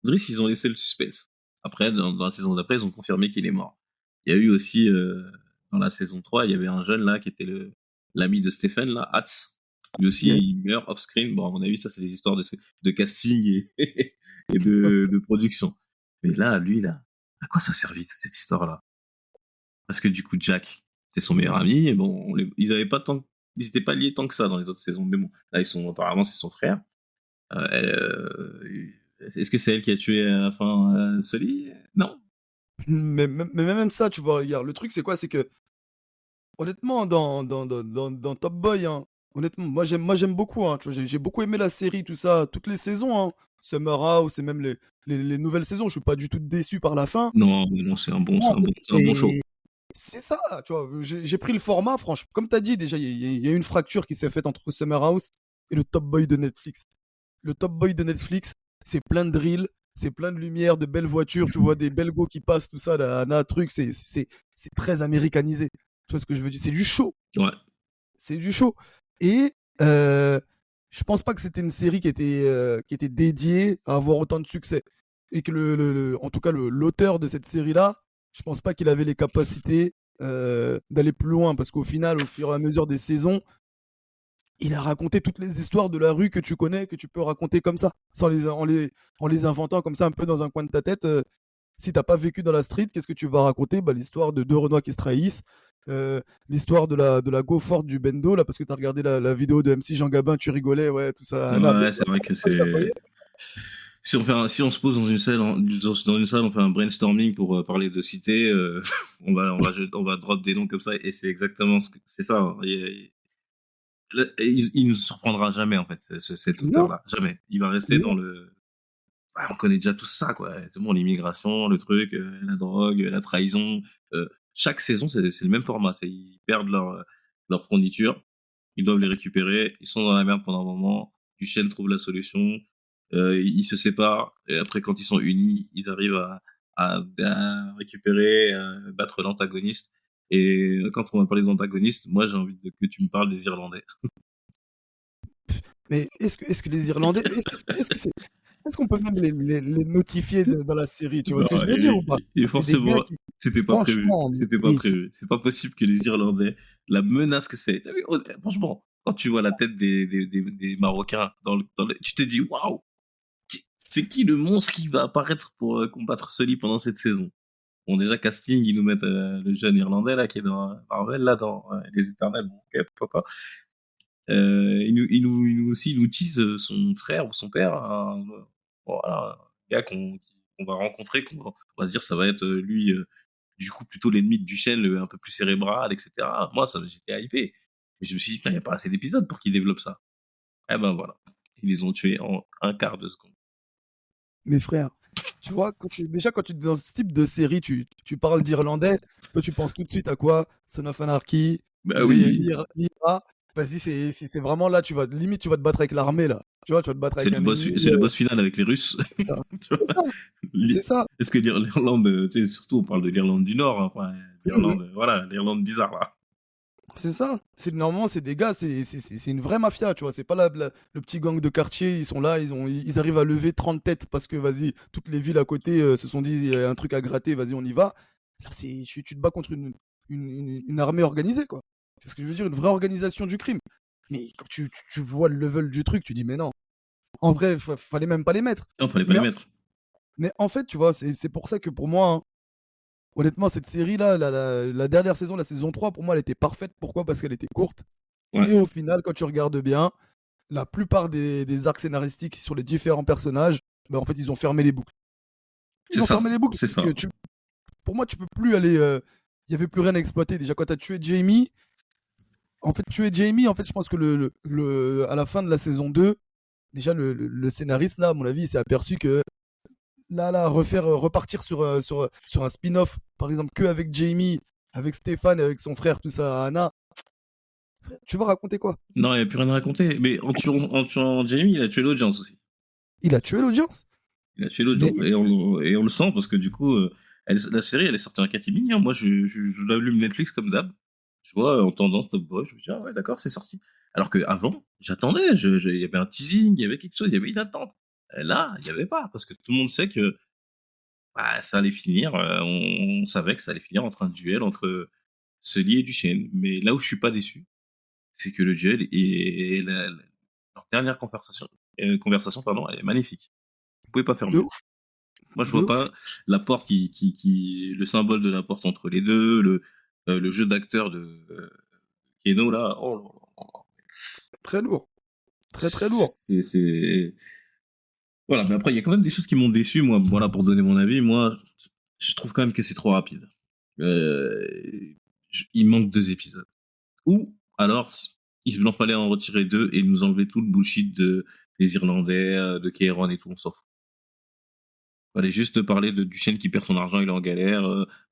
Driss, ils ont laissé le suspense. Après, dans la saison d'après, ils ont confirmé qu'il est mort. Il y a eu aussi, dans la saison 3, il y avait un jeune là qui était l'ami de Stephen, là, Hatz. Lui aussi, Ok. il meurt off-screen. Bon, à mon avis, ça, c'est des histoires de casting et de production. Mais là, lui, là, à quoi ça a servi toute cette histoire-là? Parce que du coup, Jack, c'est son meilleur ami. Et bon, ils étaient pas liés tant que ça dans les autres saisons. Mais bon, là, apparemment, c'est son frère. Est-ce que c'est elle qui a tué à la fin Sully? Non. Mais même ça, tu vois, regarde, le truc, c'est quoi? C'est que, honnêtement, dans Top Boy, hein, honnêtement, moi j'aime beaucoup, hein, tu vois, j'ai beaucoup aimé la série, tout ça, toutes les saisons, hein, Summer House et même les nouvelles saisons, je suis pas du tout déçu par la fin. Non, mais non, c'est un bon, Non, c'est un bon show. et c'est ça, tu vois, j'ai pris le format, franchement, comme t'as dit, déjà, il y a une fracture qui s'est faite entre Summer House et le Top Boy de Netflix. Le Top Boy de Netflix, c'est plein de drills, c'est plein de lumière, de belles voitures, tu vois, des belles go qui passent, tout ça, truc, c'est très américanisé. Tu vois ce que je veux dire? C'est du show. Ouais. C'est du show. Et je pense pas que c'était une série qui était dédiée à avoir autant de succès. Et que en tout cas, l'auteur de cette série-là, je pense pas qu'il avait les capacités d'aller plus loin. Parce qu'au final, au fur et à mesure des saisons, il a raconté toutes les histoires de la rue que tu connais, que tu peux raconter comme ça, en les inventant comme ça un peu dans un coin de ta tête. Si t'as pas vécu dans la street, qu'est-ce que tu vas raconter? Bah, l'histoire de deux Renois qui se trahissent, l'histoire de la go forte du Bendo, là, parce que t'as regardé la vidéo de MC Jean Gabin, tu rigolais, ouais, tout ça. Ouais, c'est vrai que Moi, je la voyais. si on se pose dans une salle, on fait un brainstorming pour parler de cité, on va drop des noms comme ça, et c'est exactement c'est ça. Hein. Il ne surprendra jamais, en fait, cet Non, auteur-là. Jamais. Il va rester non. dans le, on connaît déjà tout ça, quoi. C'est bon, l'immigration, le truc, la drogue, la trahison. Chaque saison, c'est le même format. Ils perdent leur fourniture, ils doivent les récupérer, ils sont dans la merde pendant un moment, Duchesne trouve la solution, ils se séparent, et après, quand ils sont unis, ils arrivent à récupérer, battre l'antagoniste. Et quand on va parler d'antagoniste, moi, j'ai envie que tu me parles des Irlandais. Mais est-ce que les Irlandais, est-ce qu'on peut même les notifier dans la série, tu vois ce que Non, je veux dire ou pas? et C'est des gars forcément, qui, c'était pas prévu. franchement, C'était pas mais prévu. C'est pas possible que les Irlandais, la menace que c'est. T'as vu, franchement, quand tu vois la tête des Marocains tu te dis, waouh, c'est qui le monstre qui va apparaître pour combattre Sully pendant cette saison? Bon, déjà, casting, ils nous mettent le jeune Irlandais, là, qui est dans Marvel, là, dans Les Éternels. Bon, ok, pourquoi pas. Il nous tease son frère ou son père, hein, voilà, un gars qu'on va rencontrer, on va se dire ça va être lui, du coup plutôt l'ennemi de Duchesne, un peu plus cérébral, etc. Moi, j'étais hypé. Mais je me suis dit, putain, il n'y a pas assez d'épisodes pour qu'ils développent ça. Eh ben voilà, ils les ont tués en un quart de seconde. mes frères, tu vois, déjà quand tu es dans ce type de série, tu parles d'Irlandais, toi tu penses tout de suite à quoi? Son of Anarchy, Bah oui, l'IRA. Vas-y, c'est vraiment là, limite tu vas te battre avec l'armée là. Tu vois, tu vas te battre avec un ennemi. c'est le boss final avec les Russes. C'est ça. Tu vois, C'est ça. C'est ça. est-ce que l'Irlande, tu sais, surtout on parle de l'Irlande du Nord, hein, enfin, Mhm. l'Irlande, voilà, l'Irlande bizarre là. C'est ça. Normalement, c'est des gars, c'est une vraie mafia, tu vois. C'est pas le petit gang de quartier, ils sont là, ils arrivent à lever 30 têtes parce que, vas-y, toutes les villes à côté se sont dit, il y a un truc à gratter, vas-y, on y va. Là, tu te bats contre une armée organisée, quoi. C'est ce que je veux dire, une vraie organisation du crime. Mais quand tu vois le level du truc, tu dis, mais non. En vrai, fallait même pas les mettre. Non, fallait pas Mais, les mettre. mais en fait, tu vois, c'est pour ça que pour moi, hein, honnêtement, cette série-là, la dernière saison, la saison 3, pour moi, elle était parfaite. Pourquoi? Parce qu'elle était courte. Ouais. Et au final, quand tu regardes bien, la plupart des arcs scénaristiques sur les différents personnages, bah, en fait, ils ont fermé les boucles. Ils C'est ont ça, fermé les boucles c'est parce ça. que pour moi, tu peux plus aller. Il y avait plus rien à exploiter. Déjà, quand tu as tué Jamie, en fait, tuer Jamie, en fait, je pense que à la fin de la saison 2, déjà, le scénariste, là, à mon avis, il s'est aperçu que repartir sur un spin-off, par exemple, que avec Jamie, avec Stéphane, avec son frère, tout ça, Anna, tu vas raconter quoi? Non, il n'y a plus rien à raconter. Mais en tuant Jamie, il a tué l'audience aussi. Il a tué l'audience. Il a tué Mais l'audience. Et on le sent parce que du coup, la série, elle est sortie en catimini. Hein. Moi, je l'allume Netflix comme d'hab. Je vois en tendance Top Boy. Je me dis, ah ouais, d'accord, c'est sorti. Alors qu'avant, j'attendais. Il y avait un teasing, il y avait quelque chose, il y avait une attente. Et là, il n'y avait pas parce que tout le monde sait que bah, ça allait finir. On savait que ça allait finir entre un duel entre Sully et Duchesne. Mais là où je suis pas déçu, c'est que le duel leur dernière conversation, pardon, elle est magnifique. Vous pouvez pas faire de mieux. ouf, Moi, je de vois ouf. pas la porte le symbole de la porte entre les deux, le jeu d'acteur de Keno là. Oh là là là. Très lourd. Très, très lourd. C'est voilà. Mais après, il y a quand même des choses qui m'ont déçu. Moi, voilà, pour donner mon avis, moi, je trouve quand même que c'est trop rapide. Euh, il manque 2 épisodes. Ou alors, il en fallait en retirer 2 et nous enlever tout le bullshit des Irlandais, de Kéron et tout, on s'en fout. Fallait juste parler de Duchesne qui perd son argent, il est en galère.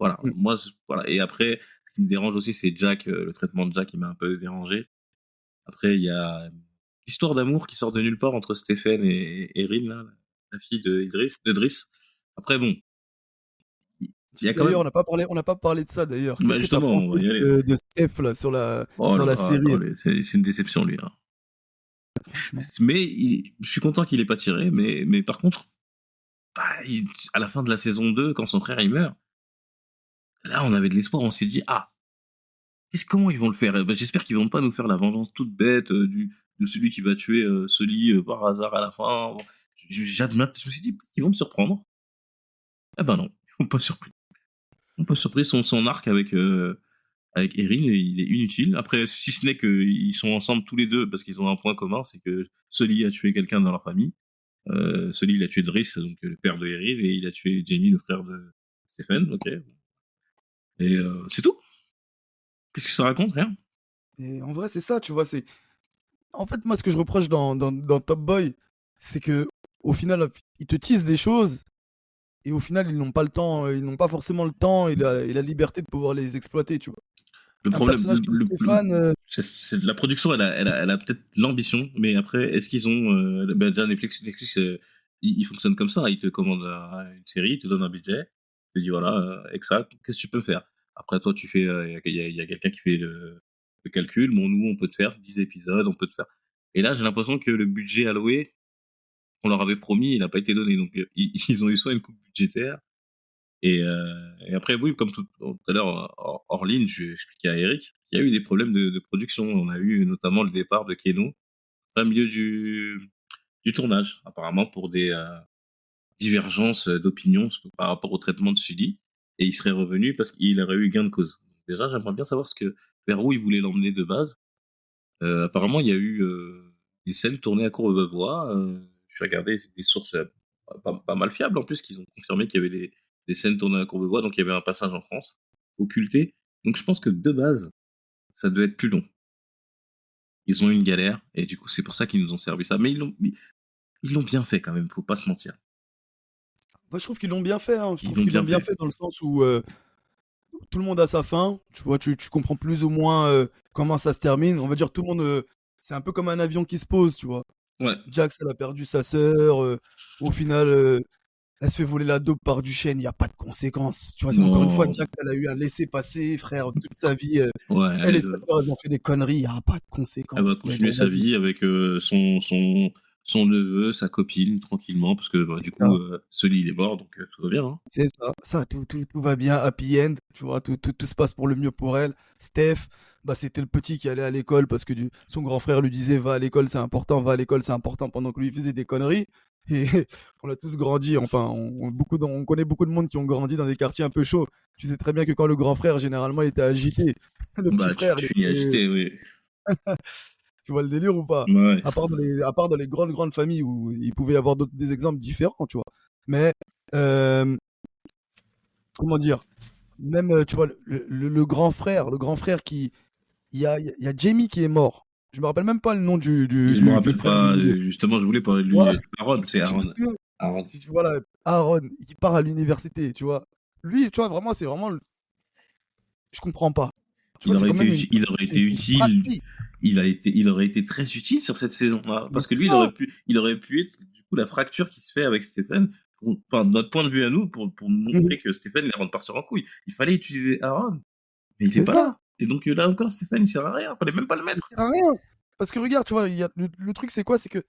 Voilà. Mm. Moi, voilà. Et après, ce qui me dérange aussi, c'est Jack, le traitement de Jack qui m'a un peu dérangé. Après, il y a l'histoire d'amour qui sort de nulle part entre Stephen et Erin, là, la fille de Driss. Après, bon, il y a quand D'ailleurs, même. on n'a pas parlé de ça d'ailleurs. Bah Qu'est-ce que tu as justement, on pensé va y aller. de Steph là, Oh sur là la là, série? c'est une déception, lui. Hein. Franchement. Mais je suis content qu'il ait pas tiré, mais par contre, bah, à la fin de la saison 2, quand son frère il meurt, là, on avait de l'espoir, on s'est dit, ah, comment ils vont le faire? Ben, j'espère qu'ils vont pas nous faire la vengeance toute bête de celui qui va tuer Sully par hasard à la fin. Bon, j'admets, je me suis dit, ils vont me surprendre. Eh ben non, ils m'ont pas surpris. Ils m'ont pas surpris. Son arc avec Erin, il est inutile. Après, si ce n'est qu'ils sont ensemble tous les deux parce qu'ils ont un point commun, c'est que Sully a tué quelqu'un dans leur famille. Sully, il a tué Driss, donc le père de Erin, et il a tué Jamie, le frère de Stephen. Ok. Et c'est tout. Qu'est-ce que ça raconte? Rien. Et en vrai, c'est ça, tu vois. En fait, moi, ce que je reproche dans Top Boy, c'est que au final, ils te teasent des choses et au final, ils n'ont pas le temps, ils n'ont pas forcément le temps et la liberté de pouvoir les exploiter, tu vois. Le Un problème, personnage comme Stéphane, la production, elle a peut-être l'ambition, mais après, est-ce qu'ils ont, ben déjà Netflix, il fonctionne comme ça, il te commande une série, il te donne un budget, il te dit voilà, avec ça, qu'est-ce que tu peux me faire? Après, toi, tu fais, il y a quelqu'un qui fait le calcul, bon, nous, on peut te faire 10 épisodes, on peut te faire. Et là, j'ai l'impression que le budget alloué, on leur avait promis, il n'a pas été donné, donc ils ont eu soit une coupe budgétaire, et après, oui, comme tout à l'heure, hors ligne, je expliquais à Eric qu'il y a eu des problèmes de production. On a eu notamment le départ de Keno au milieu du tournage, apparemment pour des divergences d'opinion par rapport au traitement de Sully. Et il serait revenu parce qu'il aurait eu gain de cause. Déjà, j'aimerais bien savoir vers où il voulait l'emmener de base. Apparemment, il y a eu des scènes tournées à Courbevoie. Je regardais des sources pas mal fiables en plus, qu'ils ont confirmé qu'il y avait des scènes tournées à Courbevoie, donc il y avait un passage en France, occulté. Donc je pense que de base, ça devait être plus long. Ils ont eu une galère, et du coup, c'est pour ça qu'ils nous ont servi ça. Mais ils l'ont bien fait quand même, faut pas se mentir. moi, je trouve qu'ils l'ont bien fait. Hein. Je Ils trouve l'ont qu'ils l'ont bien bien fait. fait dans le sens où tout le monde a sa fin. Tu vois, tu comprends plus ou moins comment ça se termine. On va dire tout le monde, c'est un peu comme un avion qui se pose, tu vois. Ouais. Jax, elle a perdu sa sœur. Au final, elle se fait voler la dope par Duchesne. Il n'y a pas de conséquences. Tu vois, c'est encore une fois, Non. Jax, elle a eu un laisser-passer, frère, toute sa vie. Ouais, Elle et sa sœur, elles ont fait des conneries. Il n'y a pas de elle va conséquences. Mais continuer bon, sa vas-y. vie avec son neveu, sa copine, tranquillement, parce que bah, du coup, Sully, il est mort, donc tout va bien. Hein. C'est ça, tout va bien, happy end, tu vois, tout se passe pour le mieux pour elle. Steph, bah, c'était le petit qui allait à l'école parce que son grand frère lui disait va à l'école, c'est important, va à l'école, c'est important, pendant que lui faisait des conneries. Et on a tous grandi, enfin, on connaît beaucoup de monde qui ont grandi dans des quartiers un peu chauds. Tu sais très bien que quand le grand frère, généralement, il était agité, le petit Bah, frère, tu finis agité, oui. Tu vois le délire ou pas? Ouais. À part dans les grandes familles où il pouvait y avoir des exemples différents, tu vois. Mais, comment dire? Même, tu vois, le grand frère qui. Il y a Jamie qui est mort. Je me rappelle même pas le nom Je me du rappelle frère pas, du. justement, je voulais parler de Ouais, lui. Aaron, c'est je me Aaron. souviens. Aaron. Voilà, Aaron, qui part à l'université, tu vois. Lui, tu vois, vraiment, c'est vraiment. Je comprends pas. Tu vois, c'est quand même Il aurait été une utile. fratrie. Il aurait été très utile sur cette saison-là. Mais Parce que c'est lui, ça. il aurait pu être, du coup, la fracture qui se fait avec Stephen. Enfin, de notre point de vue à nous, pour Mhm. montrer que Stephen les rend partir en couille. Il fallait utiliser Aaron. Mais il était C'est pas ça. là. Et donc, là encore, Stephen, il sert à rien. Fallait même pas le Il mettre. sert à rien. Parce que regarde, tu vois, le truc, c'est quoi? C'est que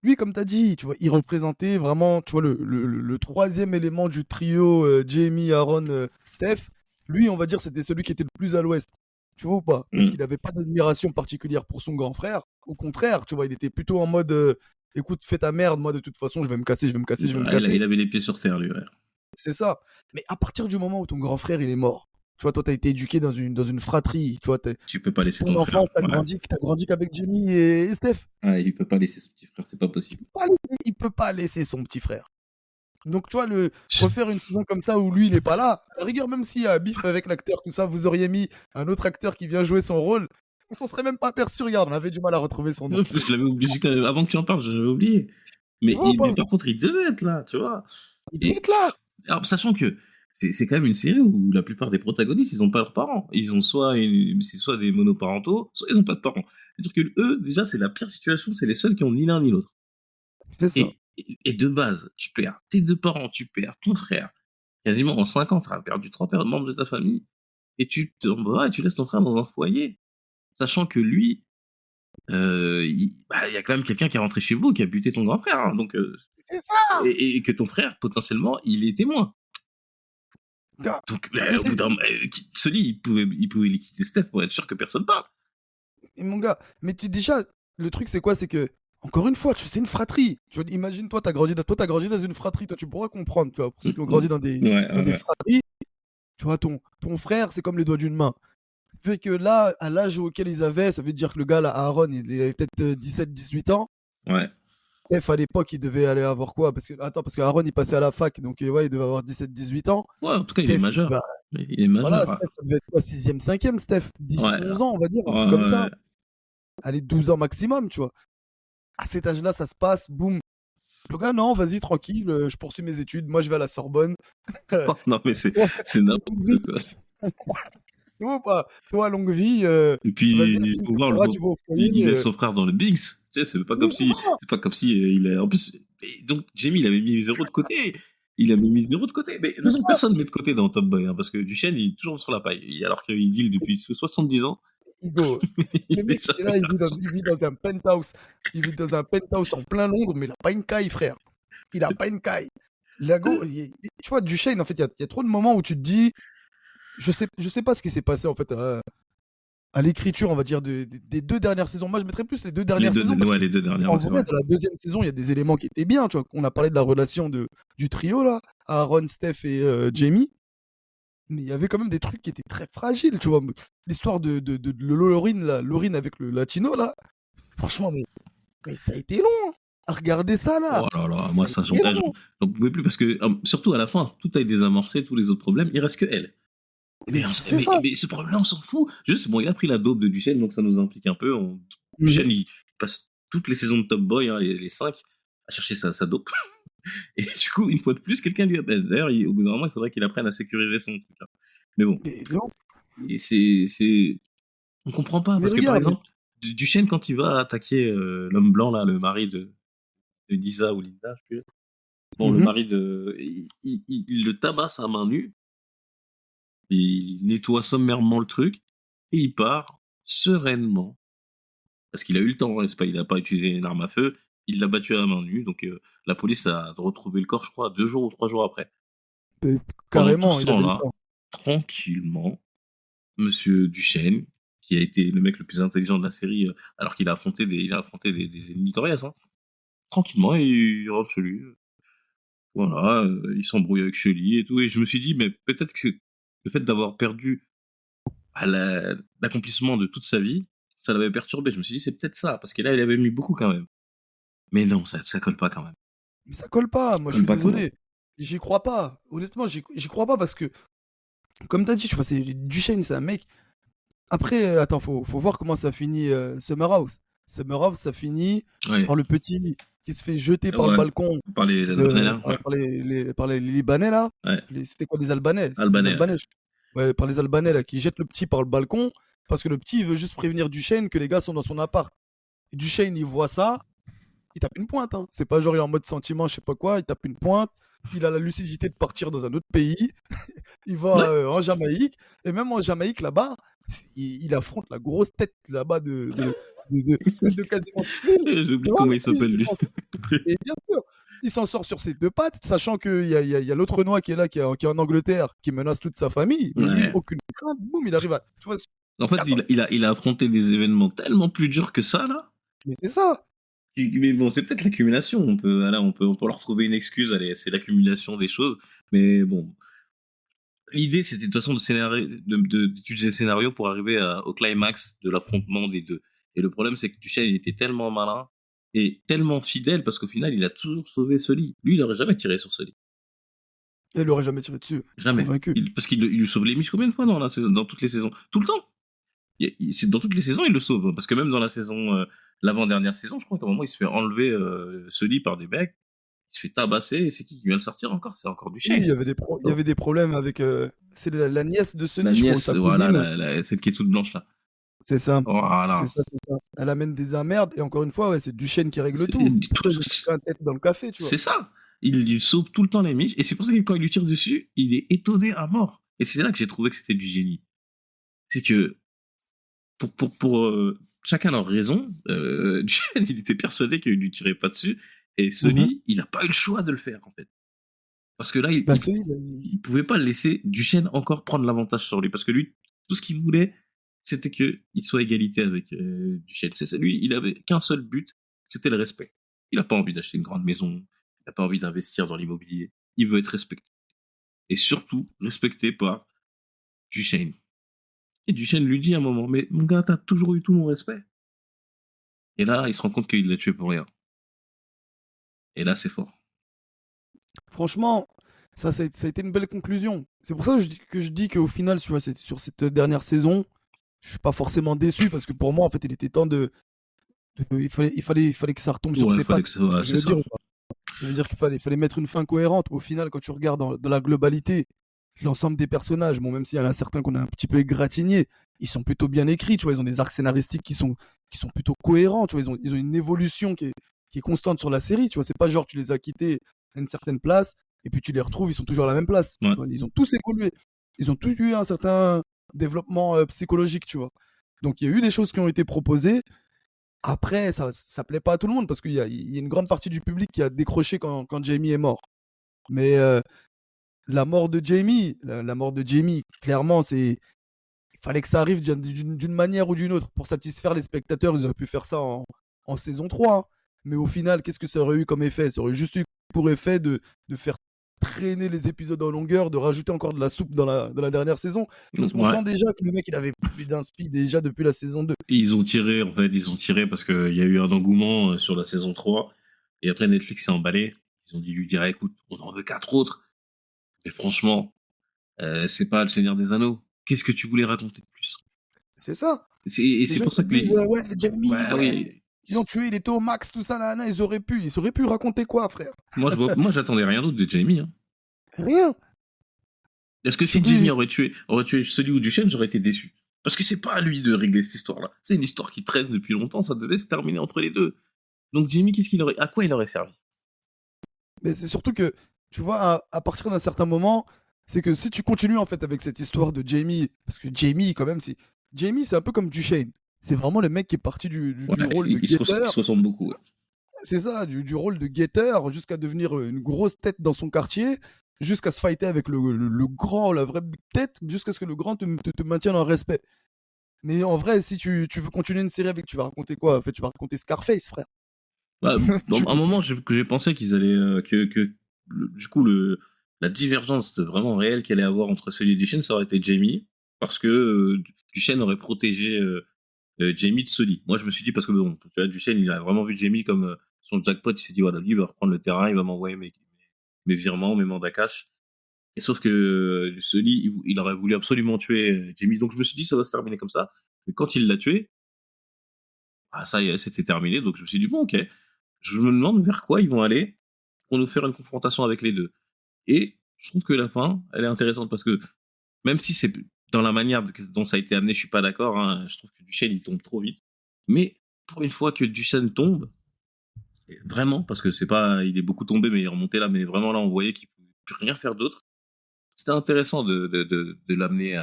lui, comme tu as dit, tu vois, il représentait vraiment, tu vois, le troisième élément du trio Jamie, Aaron, Steph. Lui, on va dire, c'était celui qui était le plus à l'ouest. Tu vois ou pas? Parce Mm. qu'il n'avait pas d'admiration particulière pour son grand frère. Au contraire, tu vois, il était plutôt en mode écoute, fais ta merde, moi de toute façon, je vais me casser, je vais me casser, je vais me Ah, casser. il avait les pieds sur terre, lui, ouais. C'est ça. Mais à partir du moment où ton grand frère, il est mort, tu vois, toi, tu as été éduqué dans une fratrie, tu vois, Tu peux pas laisser ton ton frère. enfance, Ouais. t'as grandi qu'avec Jamie et Steph. Ah, il peut pas laisser son petit frère, c'est pas possible. Il peut pas laisser son petit frère. Donc, tu vois, refaire une saison comme ça où lui, il est pas là, à la rigueur, même s'il y a un bif avec l'acteur, tout ça, vous auriez mis un autre acteur qui vient jouer son rôle, on s'en serait même pas aperçu, regarde, on avait du mal à retrouver son nom. Non, je l'avais oublié quand même. Avant que tu en parles, j'avais oublié. Tu vois ou Mais pas? par contre, il devait être là, tu vois. Il devait Et être là. alors, sachant que c'est quand même une série où la plupart des protagonistes, ils ont pas leurs parents. Ils ont c'est soit des monoparentaux, soit ils ont pas de parents. C'est-à-dire que eux, déjà, c'est la pire situation, c'est les seuls qui ont ni l'un ni l'autre. C'est ça. Et de base, tu perds tes deux parents, tu perds ton frère. Quasiment en 5 ans, tu as perdu 3 membres de ta famille. Et tu te vas et tu laisses ton frère dans un foyer. Sachant que lui, il y a quand même quelqu'un qui est rentré chez vous, qui a buté ton grand frère. Hein, donc, C'est ça. et que ton frère, potentiellement, il est témoin. Gars, Donc, mais au bout d'un Sully, il pouvait liquider Steph pour être sûr que personne parle. et mon gars, mais déjà, le truc, c'est quoi? C'est que, encore une fois, c'est une fratrie. Tu vois, imagine, t'as grandi dans une fratrie, toi, tu pourras comprendre, tu vois, pour ceux qui ont grandi dans des Ouais. fratries, tu vois, ton frère, c'est comme les doigts d'une main. Fait que là, à l'âge auquel ils avaient, ça veut dire que le gars, là, Aaron, il avait peut-être 17, 18 ans. Ouais. F, à l'époque, il devait aller avoir quoi? Parce que Aaron, il passait à la fac, donc ouais, il devait avoir 17, 18 ans. Ouais, en tout cas, il est Steph, majeur. Il est voilà, majeur. Steph, ça devait être quoi, 6e, 5e, Steph, dix Ouais. onze ans, on va dire, un truc comme ça. Ouais. Allez, 12 ans maximum, tu vois. À cet âge-là, ça se passe, boum. Le gars, non, vas-y, tranquille, je poursuis mes études, moi, je vais à la Sorbonne. Oh, non, mais c'est Longue vie, n'importe quoi. tu vois ou pas? Toi, longue vie, Et vas-y, puis, la il fille faut de voir Cora, tu vas au foyer. il laisse son frère dans le Binks. Tu sais, Mais c'est ça. c'est pas comme si il est, en plus, et donc, Jamie, il avait mis zéro de côté. Il avait mis zéro de côté. Mais de toute C'est façon, ça. personne met de côté dans Top Boy, hein, parce que Duchesne, il est toujours sur la paille. Alors qu'il deal depuis 70 ans. Hugo. Le Il mec, est il est là, jamais il vit dans un penthouse. Il vit dans un penthouse en plein Londres, mais il a pas une caille, frère. Il a pas une caille. Tu vois, Duchesne, en fait, il y a trop de moments où tu te dis, je sais pas ce qui s'est passé, en fait, à l'écriture, on va dire, des 2 dernières saisons. Moi, je mettrais plus les 2 dernières saisons, parce que, les deux dernières, en ouais, c'est vrai, vrai. dans la deuxième saison, il y a des éléments qui étaient bien, tu vois. On a parlé de la relation du trio, là, Aaron, Steph et Jamie. Mais il y avait quand même des trucs qui étaient très fragiles, tu vois. L'histoire de Laurine, là, Laurine avec le latino, là. Franchement, mais ça a été long, hein, à regarder ça, là. Oh là là, Ça moi, a ça, été long. j'en pouvais plus parce que, surtout à la fin, tout a été désamorcé, tous les autres problèmes, il reste que elle. Mais c'est ça. Mais ce problème-là, on s'en fout. Juste, bon, il a pris la dope de Duchesne, donc ça nous implique un peu. Mhm. Duchesne, il passe toutes les saisons de Top Boy, hein, les 5, à chercher sa dope. Et du coup, une fois de plus, quelqu'un lui a. D'ailleurs, au bout d'un moment, il faudrait qu'il apprenne à sécuriser son truc. Hein. Mais bon. Mais, de ouf. Et on comprend pas, Mais parce que par regarde, exemple, Duchesne, quand il va attaquer l'homme blanc, là, le mari de Lisa ou Linda, je sais plus. Bon, le mhm. mari de. Il le tabasse à main nue, et il nettoie sommairement le truc, et il part sereinement. Parce qu'il a eu le temps, hein, c'est pas, il n'a pas utilisé une arme à feu, il l'a battu à la main nue, donc la police a retrouvé le corps, je crois, 2 jours ou 3 jours après. Pendant tout Carrément, ce il avait le temps-là, temps. tranquillement, Monsieur Duchesne, qui a été le mec le plus intelligent de la série, alors qu'il a affronté des ennemis coriaces, hein, tranquillement, il rentre chez lui. Voilà, il s'embrouille avec Shelly et tout, et je me suis dit, mais peut-être que le fait d'avoir perdu l'accomplissement de toute sa vie, ça l'avait perturbé. Je me suis dit, c'est peut-être ça, parce que là, il avait mis beaucoup quand même. Mais non, ça colle pas quand même. Mais ça colle pas, moi je Colle suis pas quand même. désolé. J'y crois pas. Honnêtement, j'y crois pas parce que, comme t'as dit, tu vois, Duchesne, c'est un mec. Après, attends, faut voir comment ça finit Summer House. Summer House, ça finit Ouais, par le petit qui se fait jeter par le ouais. balcon Par les Albanais, là. Ouais. par les Libanais, là. Ouais. C'était quoi, les Albanais? C'était des Albanais. Albanais, ouais, par les Albanais, là, qui jettent le petit par le balcon parce que le petit, il veut juste prévenir Duchesne que les gars sont dans son appart. Et Duchesne, il voit ça, il tape une pointe. Hein. C'est pas genre il est en mode sentiment, je sais pas quoi, il tape une pointe. Il a la lucidité de partir dans un autre pays. Il va Ouais. en Jamaïque. Et même en Jamaïque, là-bas, il affronte la grosse tête là-bas de quasiment tout le monde, tu J'oublie vois. comment il s'appelle, lui. Et bien sûr, il s'en sort sur ses deux pattes, sachant qu'il y a l'autre Noir qui est là, qui est en Angleterre, qui menace toute sa famille. Mais lui, Ouais. aucune crainte. Boum, il arrive à. Tu vois, En fait, il a affronté des événements tellement plus durs que ça, là. mais c'est ça. Mais bon, c'est peut-être l'accumulation. On peut leur trouver une excuse. Allez, c'est l'accumulation des choses. Mais bon, l'idée, c'était de toute façon d'étudier le scénario pour arriver au climax de l'affrontement des deux. Et le problème, c'est que Duchesne, il était tellement malin et tellement fidèle parce qu'au final, il a toujours sauvé Sully. Lui, il aurait jamais tiré sur Sully. Il l'aurait jamais tiré dessus. Jamais. Convaincu. Parce qu'il lui sauve les miches combien de fois dans toutes les saisons? Tout le temps. Dans toutes les saisons, il le sauve. Parce que même dans la saison, l'avant-dernière saison, je crois qu'à un moment, il se fait enlever Sully par des mecs. Il se fait tabasser. Et c'est qui vient le sortir encore? C'est encore Oui, Duchesne. il y avait des problèmes avec. C'est la nièce de La Sully, je crois, nièce, sa voilà, cousine. celle qui est toute blanche là. C'est ça. Voilà. C'est ça. Elle amène des emmerdes. Et encore une fois, ouais, c'est Duchesne qui règle C'est- tout. Pourquoi j'ai pris un tête dans le café, tu vois. C'est ça. Il lui sauve tout le temps les miches. Et c'est pour ça que quand il lui tire dessus, il est étonné à mort. Et c'est là que j'ai trouvé que c'était du génie. C'est que, pour chacun leur raison, Duchesne, il était persuadé qu'il lui tirait pas dessus. Et Sully, il n'a pas eu le choix de le faire, en fait. Parce que là, Bah, Sully, il pouvait pas laisser Duchesne encore prendre l'avantage sur lui. Parce que lui, tout ce qu'il voulait, c'était qu'il soit égalité avec Duchesne. C'est ça, lui, il avait qu'un seul but, c'était le respect. Il n'a pas envie d'acheter une grande maison, il n'a pas envie d'investir dans l'immobilier. Il veut être respecté. Et surtout, respecté par Duchesne. Et Duchesne lui dit à un moment, mais mon gars, t'as toujours eu tout mon respect. Et là, il se rend compte qu'il l'a tué pour rien. Et là, c'est fort. franchement, ça a été une belle conclusion. C'est pour ça que je dis qu'au final, tu vois, sur cette dernière saison, je suis pas forcément déçu parce que pour moi, en fait, il était temps il fallait que ça retombe sur Ouais, ses fallait pattes. que ça, ouais, Je c'est veux ça. dire, ça veut dire fallait mettre une fin cohérente. Au final, quand tu regardes dans la globalité, l'ensemble des personnages, bon, même s'il y en a certains qu'on a un petit peu égratignés, ils sont plutôt bien écrits, tu vois, ils ont des arcs scénaristiques qui sont plutôt cohérents, tu vois, ils ont une évolution qui est constante sur la série, tu vois, c'est pas genre tu les as quittés à une certaine place et puis tu les retrouves, ils sont toujours à la même place. Ouais. Tu vois, ils ont tous évolué. Ils ont tous eu un certain développement psychologique, tu vois. Donc il y a eu des choses qui ont été proposées. Après, ça plaît pas à tout le monde parce qu'il y a une grande partie du public qui a décroché quand Jamie est mort. Mais la mort de Jamie, clairement, il fallait que ça arrive d'une manière ou d'une autre. Pour satisfaire les spectateurs, ils auraient pu faire ça en saison 3. Hein. Mais au final, qu'est-ce que ça aurait eu comme effet? Ça aurait juste eu pour effet de faire traîner les épisodes en longueur, de rajouter encore de la soupe dans la dernière saison. Parce qu'on Ouais. sent déjà que le mec, il avait plus d'inspi déjà depuis la saison 2. Et ils ont tiré parce qu'il y a eu un engouement sur la saison 3. Et après, Netflix s'est emballé. Ils ont dit lui dire, écoute, on en veut 4 autres. Et franchement, c'est pas le Seigneur des Anneaux. Qu'est-ce que tu voulais raconter de plus? C'est ça. Et Les c'est gens pour qui ça que disent, ouais, Jamie, Ouais, ouais, oui. ils l'ont tué, il était au max, tout ça, là, ils auraient pu raconter quoi, frère? Moi, j'attendais rien d'autre de Jamie. Hein. Rien. Est-ce que si Surtout, Jamie aurait tué celui ou Duchesne, j'aurais été déçu. Parce que c'est pas à lui de régler cette histoire-là. C'est une histoire qui traîne depuis longtemps, ça devait se terminer entre les deux. Donc Jamie, à quoi il aurait servi? mais c'est surtout que, tu vois, à partir d'un certain moment, c'est que si tu continues en fait avec cette histoire de Jamie, parce que Jamie, quand même, Jamie, c'est un peu comme Duchesne. C'est vraiment le mec qui est parti du Ouais, rôle de il se guetteur. ressemble beaucoup. Ouais. C'est ça, du rôle de guetteur jusqu'à devenir une grosse tête dans son quartier, jusqu'à se fighter avec le grand, la vraie tête, jusqu'à ce que le grand te maintienne en respect. Mais en vrai, si tu veux continuer une série avec, tu vas raconter quoi? En fait, tu vas raconter Scarface, frère. Bah, Tu- à un moment, j'ai pensé qu'ils allaient du coup la divergence vraiment réelle qu'elle allait avoir entre celui et Duchesne, ça aurait été Jamie, parce que Duchesne aurait protégé Jamie de Sully. Moi, je me suis dit, parce que bon, tu vois, Duchesne, il a vraiment vu Jamie comme son jackpot. Il s'est dit, voilà, lui, il va reprendre le terrain, il va m'envoyer mes virements, mes mandats cash. Et sauf que Sully, il aurait voulu absolument tuer Jamie. Donc, je me suis dit, ça va se terminer comme ça. Mais quand il l'a tué, ça y est, c'était terminé. Donc, je me suis dit, bon, ok. Je me demande vers quoi ils vont aller pour nous faire une confrontation avec les deux. Et je trouve que la fin, elle est intéressante parce que même si c'est dans la manière dont ça a été amené, je suis pas d'accord. Hein, je trouve que Duchesne il tombe trop vite. Mais pour une fois que Duchesne tombe, vraiment, parce que c'est pas, il est beaucoup tombé, mais il est remonté là, mais vraiment là, on voyait qu'il pouvait plus rien faire d'autre. C'était intéressant de l'amener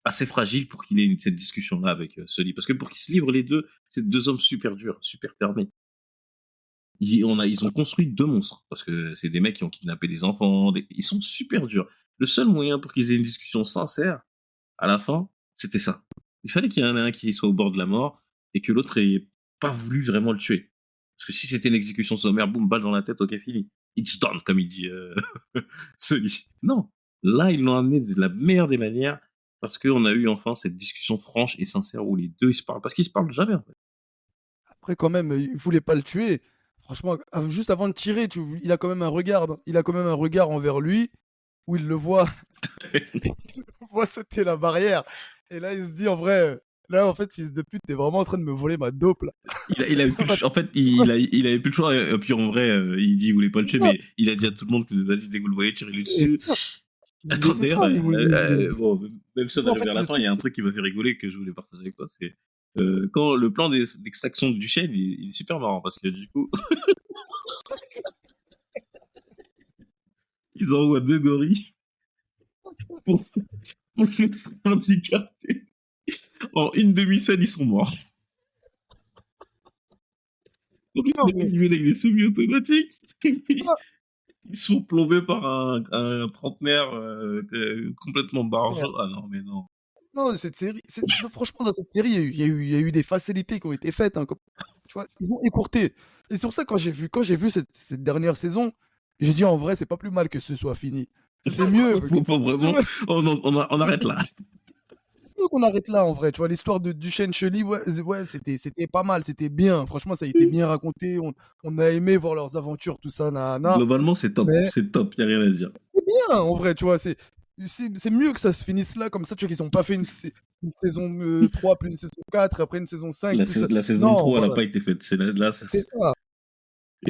assez fragile pour qu'il ait cette discussion là avec Sully, parce que pour qu'ils se livrent les deux, c'est deux hommes super durs, super fermés. Ils ont construit deux monstres, parce que c'est des mecs qui ont kidnappé des enfants, ils sont super durs. Le seul moyen pour qu'ils aient une discussion sincère, à la fin, c'était ça. Il fallait qu'il y en ait un qui soit au bord de la mort, et que l'autre ait pas voulu vraiment le tuer. Parce que si c'était une exécution sommaire, boum, balle dans la tête, ok, fini. It's done, comme il dit Sully. Non, là, ils l'ont amené de la meilleure des manières, parce qu'on a eu enfin cette discussion franche et sincère où les deux, ils se parlent, parce qu'ils se parlent jamais, en fait. Après, quand même, il voulait pas le tuer. Franchement, juste avant de tirer, il a quand même un regard. Il a quand même un regard envers lui où il le voit. Il le voit sauter la barrière. Et là, il se dit en vrai, là, en fait, fils de pute, t'es vraiment en train de me voler ma dope là. Il avait plus le choix. En fait, il avait plus le choix. Et puis en vrai, il dit il voulait pas le tuer, mais il a dit à tout le monde que vas-y, dès que vous le voyez, tirez-lui dessus. Attends, d'ailleurs, bon, même si on arrive vers la fin, il y a un truc qui m'a fait rigoler que je voulais partager avec toi. C'est quand le plan d'extraction du chêne, il est super marrant parce que du coup, ils envoient deux gorilles pour faire un petit quartier. En une demi-scène, ils sont morts. Donc, ils viennent avec des semi-automatiques. Ils sont plombés par un trentenaire complètement barjot. Ah non, mais non. Non, cette série, franchement, dans cette série, il y a eu des facilités qui ont été faites. Hein, tu vois, ils ont écourté. Et c'est pour ça, quand j'ai vu cette dernière saison, j'ai dit en vrai, c'est pas plus mal que ce soit fini. C'est mieux. Faut vraiment, on arrête là. On arrête là en vrai, tu vois, l'histoire de Duchesne Sully, ouais, c'était pas mal, c'était bien, franchement ça a été bien raconté, on a aimé voir leurs aventures, tout ça, nanana. Globalement c'est top, y a rien à dire. C'est bien en vrai, tu vois, c'est mieux que ça se finisse là, comme ça, tu vois, qu'ils ont pas fait une saison 3, puis une saison 4, après une saison 5. La saison 3, elle a pas été faite, c'est ça.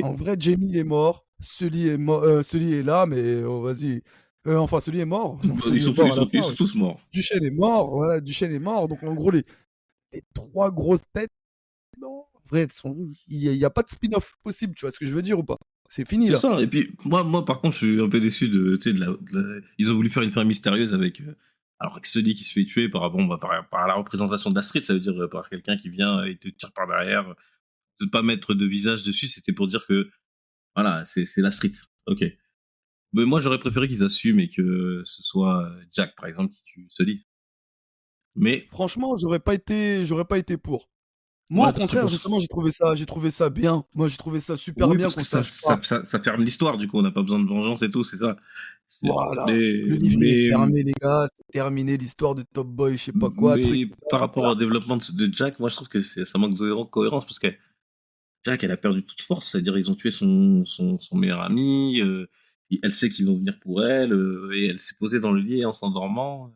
En vrai, Jamie est mort, Sully est là, mais vas-y. Enfin, Sully est mort. Non, ils sont tous morts. Duchesne est mort, voilà, Duchesne est mort. Donc, en gros, les trois grosses têtes, non, en vrai, il n'y a pas de spin-off possible, tu vois ce que je veux dire ou pas? C'est fini, là. C'est ça, et puis, moi, par contre, je suis un peu déçu ils ont voulu faire une fin mystérieuse avec Sully qui se fait tuer par la représentation d'Astrid, ça veut dire par quelqu'un qui vient et te tire par derrière, de pas mettre de visage dessus, c'était pour dire que, voilà, c'est l'Astrid. Ok. Mais moi, j'aurais préféré qu'ils assument et que ce soit Jack, par exemple, qui tue Sully. Mais franchement, j'aurais pas été pour. Moi, au contraire, justement, j'ai trouvé ça bien. Moi, j'ai trouvé ça super bien. Parce que ça ferme l'histoire, du coup, on n'a pas besoin de vengeance et tout, c'est ça. Voilà. Le livre est fermé, les gars. C'est terminé l'histoire de Top Boy, je sais pas quoi. Mais par rapport au développement de Jack, moi, je trouve que ça manque de cohérence parce que Jack, elle a perdu toute force. C'est-à-dire, ils ont tué son meilleur ami. Elle sait qu'ils vont venir pour elle, et elle s'est posée dans le lit en s'endormant.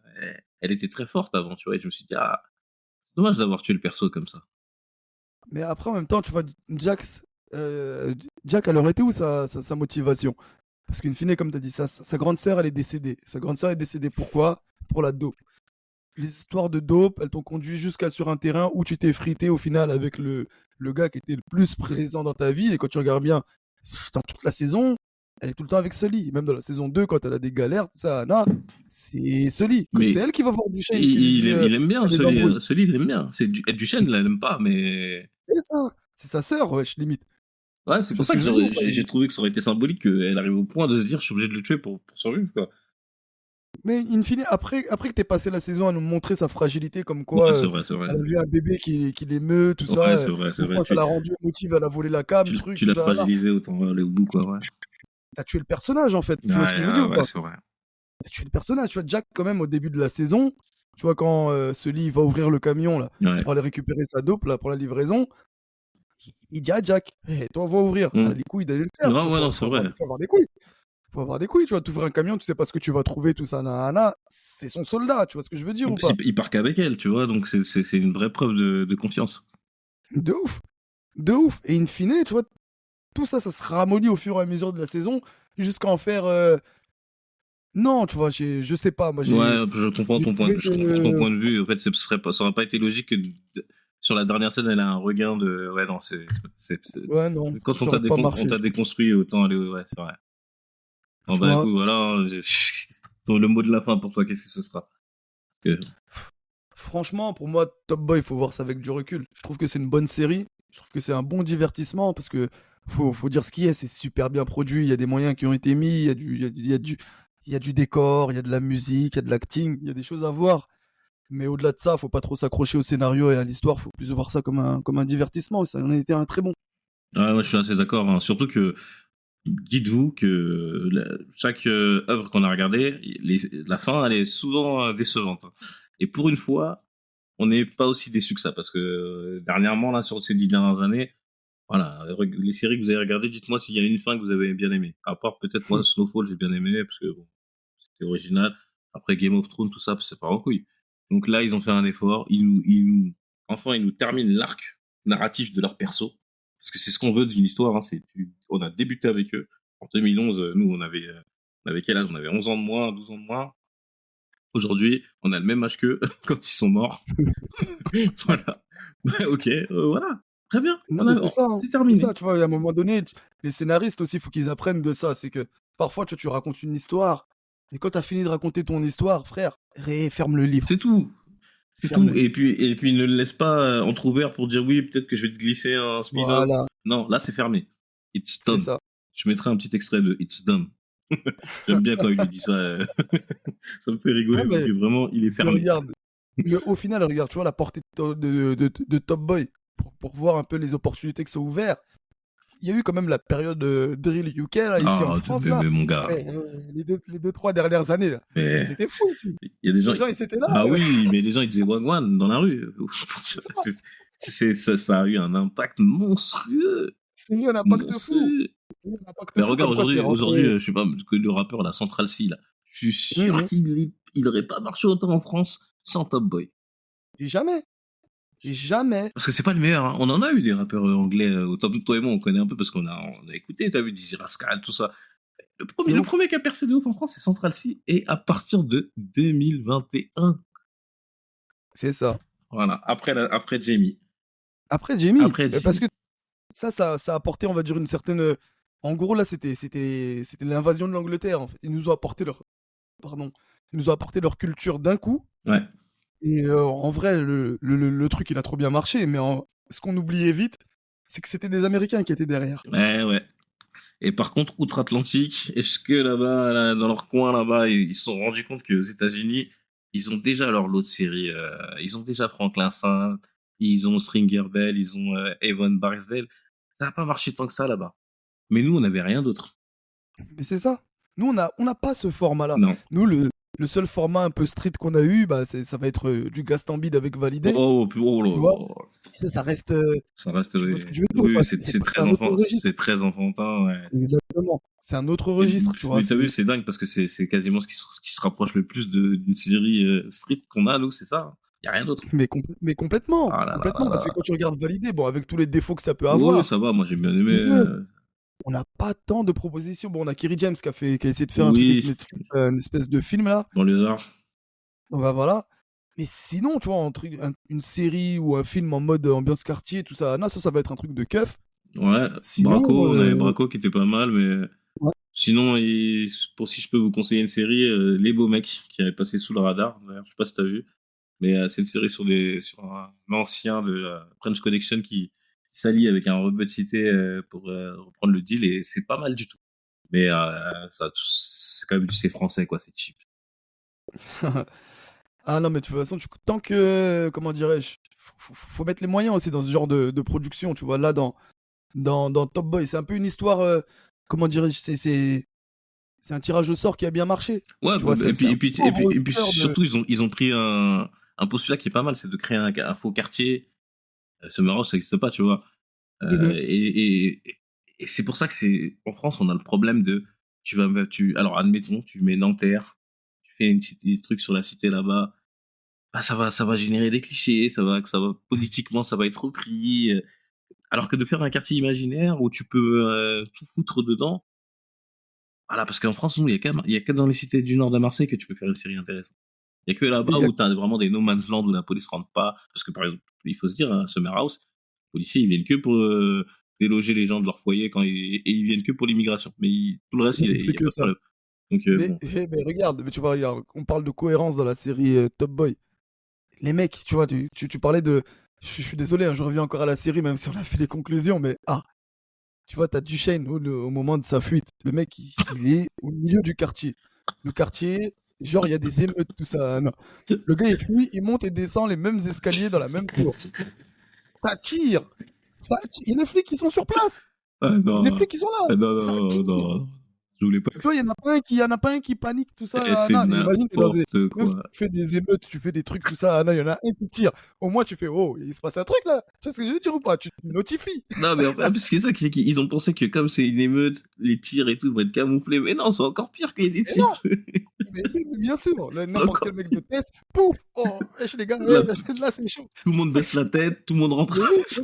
Elle était très forte avant, tu vois, et je me suis dit, c'est dommage d'avoir tué le perso comme ça. Mais après, en même temps, tu vois, Jack, elle aurait été où sa motivation? Parce qu'une fine, comme tu as dit, sa grande sœur, elle est décédée. Sa grande sœur est décédée pourquoi? Pour la dope. Les histoires de dope, elles t'ont conduit jusqu'à sur un terrain où tu t'es frité au final avec le gars qui était le plus présent dans ta vie. Et quand tu regardes bien, dans toute la saison, elle est tout le temps avec Sully. Même dans la saison 2, quand elle a des galères, tout ça, Anna, c'est Sully. C'est elle qui va voir Duchesne. Il aime bien, Sully, il aime bien. Duchesne, elle l'aime pas, mais... C'est ça. C'est sa sœur, wesh, limite. Ouais, c'est pour ça que j'ai trouvé que ça aurait été symbolique qu'elle arrive au point de se dire je suis obligé de le tuer pour survivre, quoi. Mais in fine, après que t'aies passé la saison à nous montrer sa fragilité, comme quoi c'est vrai. elle a vu un bébé qui l'émeut, tout ça. C'est vrai. Ça l'a rendu émotive, elle a volé la cam, tu l'as fragilisé, autant aller au bout, quoi, ouais. T'as tué le personnage, en fait. Tu vois ce que je veux dire ou pas? C'est vrai. T'as tué le personnage. Tu vois, Jack, quand même, au début de la saison, Tu vois, quand Sully va ouvrir le camion là, Ouais. pour aller récupérer sa dope là, pour la livraison, il dit à Jack, hey, toi, va ouvrir. Mm. Les couilles d'aller le faire. Non, Tu ouais, vois, non, c'est vrai. faut avoir des couilles. Faut avoir des couilles, tu vois, t'ouvres un camion, tu sais pas ce que tu vas trouver, tout ça, nanana. C'est son soldat, tu vois ce que je veux dire En ou plus, pas? il part qu'avec elle, tu vois, donc c'est une vraie preuve de confiance. De ouf. De ouf. Et in fine, tu vois, tout ça, ça se ramollit au fur et à mesure de la saison, jusqu'à en faire. Non, tu vois, je sais pas, moi Ouais, je comprends j'ai trouvé je comprends ton que. point de vue. En fait, ça aurait pas été logique que sur la dernière scène, elle a un regain de. Ouais, non, Ouais, non, quand ça aurait pas on marché, t'a je trouve. déconstruit, autant aller. Ouais, c'est vrai. Bon, Tu bah, vois, écoute, voilà. Bon, le mot de la fin pour toi, qu'est-ce que ce sera? Que- franchement, pour moi, Top Boy, il faut voir ça avec du recul. Je trouve que c'est une bonne série. Je trouve que c'est un bon divertissement parce que faut dire ce qui est. C'est super bien produit. Il y a des moyens qui ont été mis. Il y a du décor, il y a de la musique, il y a de l'acting. Il y a des choses à voir. Mais au-delà de ça, faut pas trop s'accrocher au scénario et à l'histoire. Faut plus voir ça comme un divertissement. Ça en a été un très bon. Ouais, moi, je suis assez d'accord, hein. Surtout que dites-vous que chaque œuvre qu'on a regardée, la fin, elle est souvent décevante, hein. Et pour une fois, on n'est pas aussi déçu que ça, parce que dernièrement, là, sur ces 10 dernières années, voilà, les séries que vous avez regardées, dites-moi s'il y a une fin que vous avez bien aimée. À part peut-être moi, Snowfall, j'ai bien aimé, parce que bon, c'était original. Après Game of Thrones, tout ça, c'est pas en couille. Donc là, ils ont fait un effort. Enfin, ils nous terminent l'arc narratif de leur perso. Parce que c'est ce qu'on veut d'une histoire, hein. On a débuté avec eux. En 2011, nous, on avait quel âge? On avait 11 ans de moins, 12 ans de moins. Aujourd'hui, on a le même âge qu'eux quand ils sont morts. Voilà. Ok, voilà. Très bien. Non, mais c'est ça, hein. C'est C'est terminé. ça, tu vois. À un moment donné, les scénaristes aussi, il faut qu'ils apprennent de ça. C'est que parfois, tu racontes une histoire, et quand tu as fini de raconter ton histoire, frère, ferme le livre. C'est tout. C'est Ferme tout. le livre. Et puis, ne le laisse pas entrouvert pour dire oui, peut-être que je vais te glisser un spin-off. Voilà, Non, là, c'est fermé. It's c'est done. ça. Je mettrai un petit extrait de It's done. J'aime bien quand il lui dit ça. Ça me fait Non, rigoler parce que vraiment, il est mais fermé. regarde. Mais au final, regarde, tu vois la portée de Top Boy pour voir un peu les opportunités qui sont ouvertes. Il y a eu quand même la période Drill UK là, ici en Ah, France là. mais mon gars. Ouais, les deux, trois dernières années là. Mais C'était fou ici. il y a des gens. Les gens, ils étaient là. Ah oui, mais les gens, ils disaient Wagwan dans la rue. C'est ça. Ça a eu un impact monstrueux. C'est eu un impact fou. Monstrueux. C'est eu un impact Mais fou. regarde, Comme quoi c'est aujourd'hui, rentré. je sais pas, que le rappeur, la Central C, là, je suis sûr Mhm. il aurait pas marché autant en France sans Top Boy. Et jamais. Et jamais. Parce que c'est pas le meilleur, hein. On en a eu des rappeurs anglais au top. Toi et moi, on connaît un peu parce on a écouté, t'as vu, Dizzy Rascal, tout ça. De Le ouf. premier qui a percé de ouf en France, c'est Central C. Et à partir de 2021. C'est ça. Voilà. Après Jamie. Après Jamie. Après Parce Jamie. que ça a apporté, on va dire, une certaine. En gros, là, c'était l'invasion de l'Angleterre, en fait. Ils nous ont apporté leur. Pardon. Ils nous ont apporté leur culture d'un coup. Ouais. Et en vrai, le truc, il a trop bien marché. Mais ce qu'on oubliait vite, c'est que c'était des Américains qui étaient derrière. Ouais, ouais. Et par contre, outre-Atlantique, est-ce que là-bas, là, dans leur coin là-bas, ils se sont rendus compte qu'aux États-Unis, ils ont déjà leur lot de séries. Ils ont déjà Franklin Saint, ils ont Stringer Bell, ils ont Evan Barksdale. Ça n'a pas marché tant que ça là-bas. Mais nous, on n'avait rien d'autre. Mais c'est ça. Nous, on n'a pas ce format-là. Non. Nous, le seul format un peu street qu'on a eu, bah, ça va être du Gaston Bide avec Validé. Oh là Tu vois, là. ça reste. Ça reste. Tu vois ce que je veux dire ou Oui, pas? c'est C'est très un autre enfant, registre. c'est très enfantin, ouais. Exactement. C'est un autre registre, tu vois. Mais t'as vu, c'est dingue parce que c'est quasiment ce qui se rapproche le plus d'une série street qu'on a, nous, c'est ça. Y a rien d'autre. Mais complètement. Ah là là Complètement. là Parce que là. quand tu regardes Validé, bon, avec tous les défauts que ça peut Ouais, avoir, ça va, moi j'ai bien aimé. mais on n'a pas tant de propositions. Bon, on a Kerry James qui a essayé de faire un truc avec Oui, Netflix, une espèce de film là. dans les arts. Donc, bah, voilà. Mais sinon, tu vois, une série ou un film en mode ambiance quartier, tout ça, non, ça va être un truc de keuf. Ouais, Sinon, Braco, on avait Braco qui était pas mal, mais ouais. sinon, si je peux vous conseiller une série, Les Beaux Mecs, qui avait passé sous le radar, d'ailleurs, je sais pas si t'as vu, mais c'est une série sur un ancien de la French Connection qui s'allie avec un rebut cité pour reprendre le deal, et c'est pas mal du tout. Mais c'est quand même c'est français, quoi, c'est cheap. Ah non, mais de toute façon, tant que, comment dirais-je, faut mettre les moyens aussi dans ce genre de production, tu vois. Là, dans Top Boy, c'est un peu une histoire, comment dirais-je, c'est un tirage au sort qui a bien marché. Ouais, Tu vois, et puis, c'est un pauvre et puis cœur de. surtout, ils ont pris un postulat qui est pas mal, c'est de créer un faux quartier. Summer House, ça n'existe pas, tu vois. Mhm. Et c'est pour ça que en France, on a le problème de, alors admettons, tu mets Nanterre, tu fais des trucs sur la cité là-bas, bah, ça va générer des clichés, politiquement, ça va être repris. Alors que de faire un quartier imaginaire où tu peux tout foutre dedans, voilà, parce qu'en France, nous, il y a que dans les cités du nord de Marseille que tu peux faire une série intéressante. Il y a que Et là-bas où t'as vraiment des no man's land où la police rentre pas, parce que par exemple, il faut se dire, hein, Summer House, les policiers, ils viennent que pour déloger les gens de leur foyer et ils viennent que pour l'immigration. Mais tout le reste, il c'est y a que pas de ça. problème. Donc bon. Mais regarde, mais tu vois, on parle de cohérence dans la série Top Boy. Les mecs, tu vois, tu parlais de. Je suis désolé, hein, je reviens encore à la série, même si on a fait les conclusions, mais tu vois, t'as Duchesne au moment de sa fuite. Le mec, il est au milieu du quartier. Le quartier, genre, il y a des émeutes, tout ça. Non. Le gars, il fuit, il monte et descend les mêmes escaliers dans la même cour. Ça tire. Ça tire. Et les flics, ils sont sur place. Ah Les non, flics, ils sont là. ah, non, Ça non, tire. non, je voulais pas. Tu vois, il y en a pas un qui panique, tout ça. Et c'est Mais imagine, n'importe même si quoi. tu fais des émeutes, tu fais des trucs, tout ça, il y en a un qui tire. Au moins, tu fais, oh, il se passe un truc là. Tu vois ce que je veux dire ou pas? Tu te notifies. Non, mais en fait, parce que c'est qu'ils ont pensé que comme c'est une émeute, les tirs et tout vont être camouflés. Mais non, c'est encore pire qu'il y ait des Mais tirs. non, mais bien sûr, C'est n'importe quel encore mec de test, pouf, oh, wesh, les gars, là, là c'est chaud. tout le monde baisse Wesh. la tête, tout le monde rentre Mais à la oui, maison.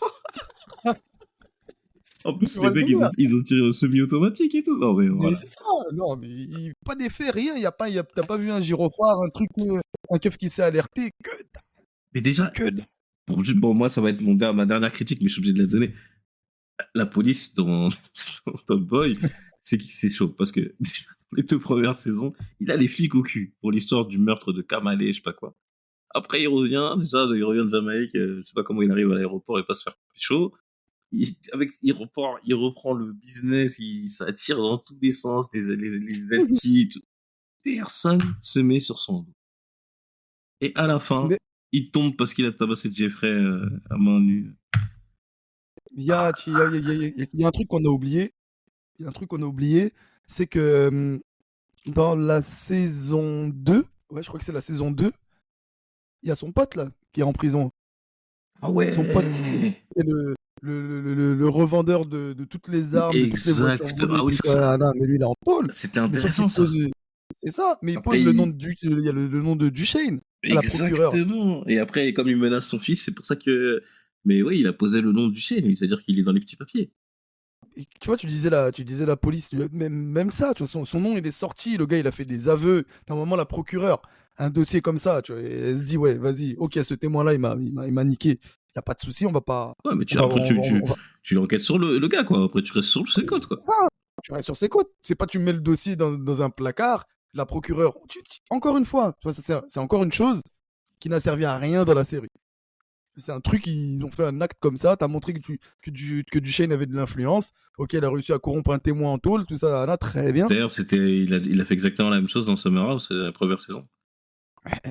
En plus, tu les vois le mecs, délire. ils ont tiré au semi-automatique et tout. Non, mais Mais voilà. c'est ça, non, mais pas d'effet, rien, t'as pas vu un gyrophare, un truc, un keuf qui s'est alerté, Mais déjà, que bon, moi, ça va être ma dernière critique, mais je suis obligé de la donner. La police dans, dans Top Boy, c'est chaud parce que les 2 premières saisons, il a les flics au cul pour l'histoire du meurtre de Kamale, je sais pas quoi. Après, il revient de Jamaïque, je sais pas comment il arrive à l'aéroport et pas se faire chaud. Il reprend le business, ça tire dans tous les sens, les Antilles, tout. Personne se met sur son dos. Et à la fin, mais il tombe parce qu'il a tabassé Jeffrey à main nue. il y a un truc qu'on a oublié, il y a un truc qu'on a oublié, c'est que dans la saison 2, ouais, je crois que c'est la saison 2, il y a son pote là, qui est en prison. Ah Son pote, ouais. c'est le revendeur de toutes les armes, de toutes les voitures Exact. volées, Ah oui, tout ça, ça. Mais lui, il est en tôle. c'était Mais sauf qu'il intéressant ça. pose. C'est ça, mais il Après, pose le nom il y a le nom de Duchesne à la procureure. exactement. Et après, comme il menace son fils, c'est pour ça que. Mais oui, il a posé le nom du chêne, c'est-à-dire qu'il est dans les petits papiers. Et tu vois, tu disais la police, même ça, tu vois, son nom il est sorti, le gars il a fait des aveux. Normalement, la procureure, un dossier comme ça, tu vois, et elle se dit, ouais, vas-y, ok, ce témoin-là, il m'a niqué. Y a pas de souci, on va pas. Ouais, mais On va, après, on va- tu enquêtes sur le gars, quoi. Après, tu restes sur ses côtes, quoi. C'est ça, tu restes sur ses côtes. C'est pas tu mets le dossier dans un placard, la procureure. Encore une fois, tu vois, c'est encore une chose qui n'a servi à rien dans la série. C'est un truc, ils ont fait un acte comme ça, t'as montré que Duchesne avait de l'influence, ok, il a réussi à corrompre un témoin en tôle, tout ça, là, très bien. D'ailleurs, il a fait exactement la même chose dans Summer House, la première saison.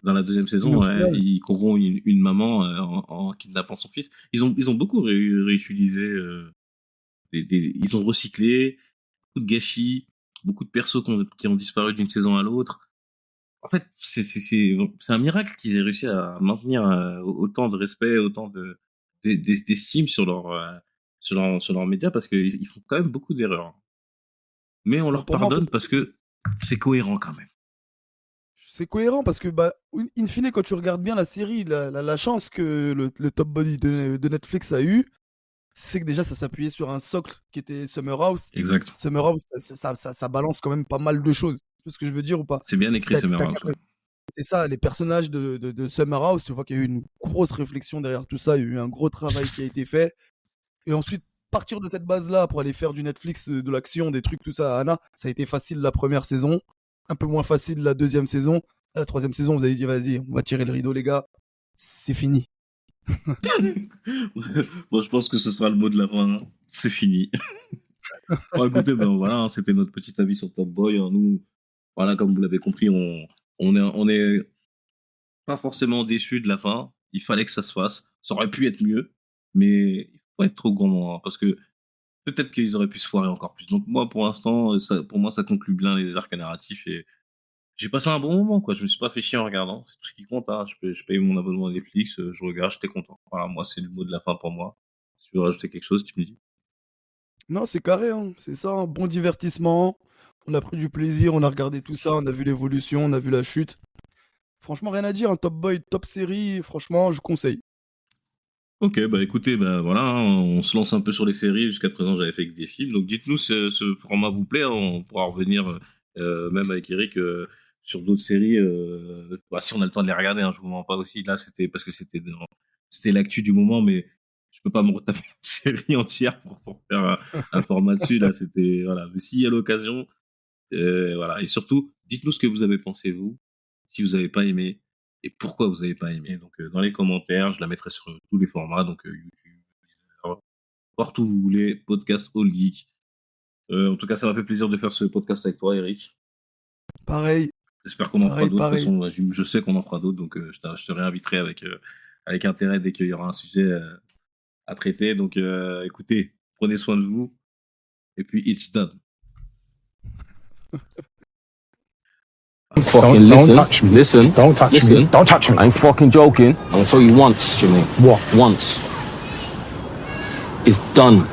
Dans la deuxième Mais au saison, final, il corrompt une maman en kidnappant son fils. Ils ont beaucoup réutilisé, ils ont recyclé, beaucoup de gâchis, beaucoup de persos qui ont disparu d'une saison à l'autre. En fait, c'est un miracle qu'ils aient réussi à maintenir autant de respect, autant d'estime sur leurs médias parce qu'ils font quand même beaucoup d'erreurs. Mais on bah, leur pour moi, en fait, pardonne parce que c'est cohérent quand même. c'est cohérent parce que, bah, in fine, quand tu regardes bien la série, la chance que le Top Body de Netflix a eu, c'est que déjà, ça s'appuyait sur un socle qui était Summer House. Exact. Summer House, ça balance quand même pas mal de choses. Tu vois ce que je veux dire ou pas? C'est bien écrit T'as- Summer t'as- House. Ouais. C'est ça, les personnages de Summer House, tu vois qu'il y a eu une grosse réflexion derrière tout ça, il y a eu un gros travail qui a été fait. Et ensuite, partir de cette base-là pour aller faire du Netflix, de l'action, des trucs, tout ça à Anna, ça a été facile la première saison, un peu moins facile la deuxième saison. À la troisième saison, vous avez dit, vas-y, on va tirer le rideau, les gars, c'est fini. Bon, je pense que ce sera le mot de la fin. Hein. C'est fini. Bon, écoutez, ben voilà, hein, c'était notre petit avis sur Top Boy. Hein. Nous, voilà, comme vous l'avez compris, on est pas forcément déçus de la fin. Il fallait que ça se fasse. Ça aurait pu être mieux, mais il faut pas être trop gourmand, hein, parce que peut-être qu'ils auraient pu se foirer encore plus. Donc moi, pour l'instant, pour moi, ça conclut bien les arcs narratifs et j'ai passé un bon moment, quoi. Je me suis pas fait chier en regardant. C'est tout ce qui compte, hein. Je paye mon abonnement à Netflix, je regarde, j'étais content. Voilà, moi, c'est le mot de la fin pour moi. Si tu veux rajouter quelque chose, tu me dis. Non, c'est carré, hein. C'est ça, un bon divertissement. On a pris du plaisir, on a regardé tout ça, on a vu l'évolution, on a vu la chute. Franchement, rien à dire, un Top Boy, top série, franchement, je conseille. Ok, bah écoutez, bah voilà, hein, on se lance un peu sur les séries. Jusqu'à présent, j'avais fait que des films. Donc dites-nous si ce format vous plaît, hein. On pourra revenir, même avec Eric, sur d'autres séries. Bah, si on a le temps de les regarder, hein, je vous mens pas aussi. Là, c'était parce que c'était l'actu du moment, mais je peux pas me retaper une série entière pour faire un format dessus. Là, c'était voilà. Mais s'il y a l'occasion, voilà. Et surtout, dites-nous ce que vous avez pensé vous, si vous avez pas aimé et pourquoi vous avez pas aimé. Donc dans les commentaires, je la mettrai sur tous les formats, donc YouTube, Deezer, partout où vous voulez, podcast All Geek. En tout cas, ça m'a fait plaisir de faire ce podcast avec toi, Eric. Pareil, J'espère qu'on en fera d'autres. De toute pareil. façon, je sais qu'on en fera d'autres, donc je te réinviterai avec intérêt dès qu'il y aura un sujet à traiter. Donc écoutez, prenez soin de vous et puis it's done. Fucking listen, Don't touch me. listen, Don't touch listen. me. Don't touch me. I ain't fucking joking. I'm gonna tell you once, Jimmy. What? Once. It's done.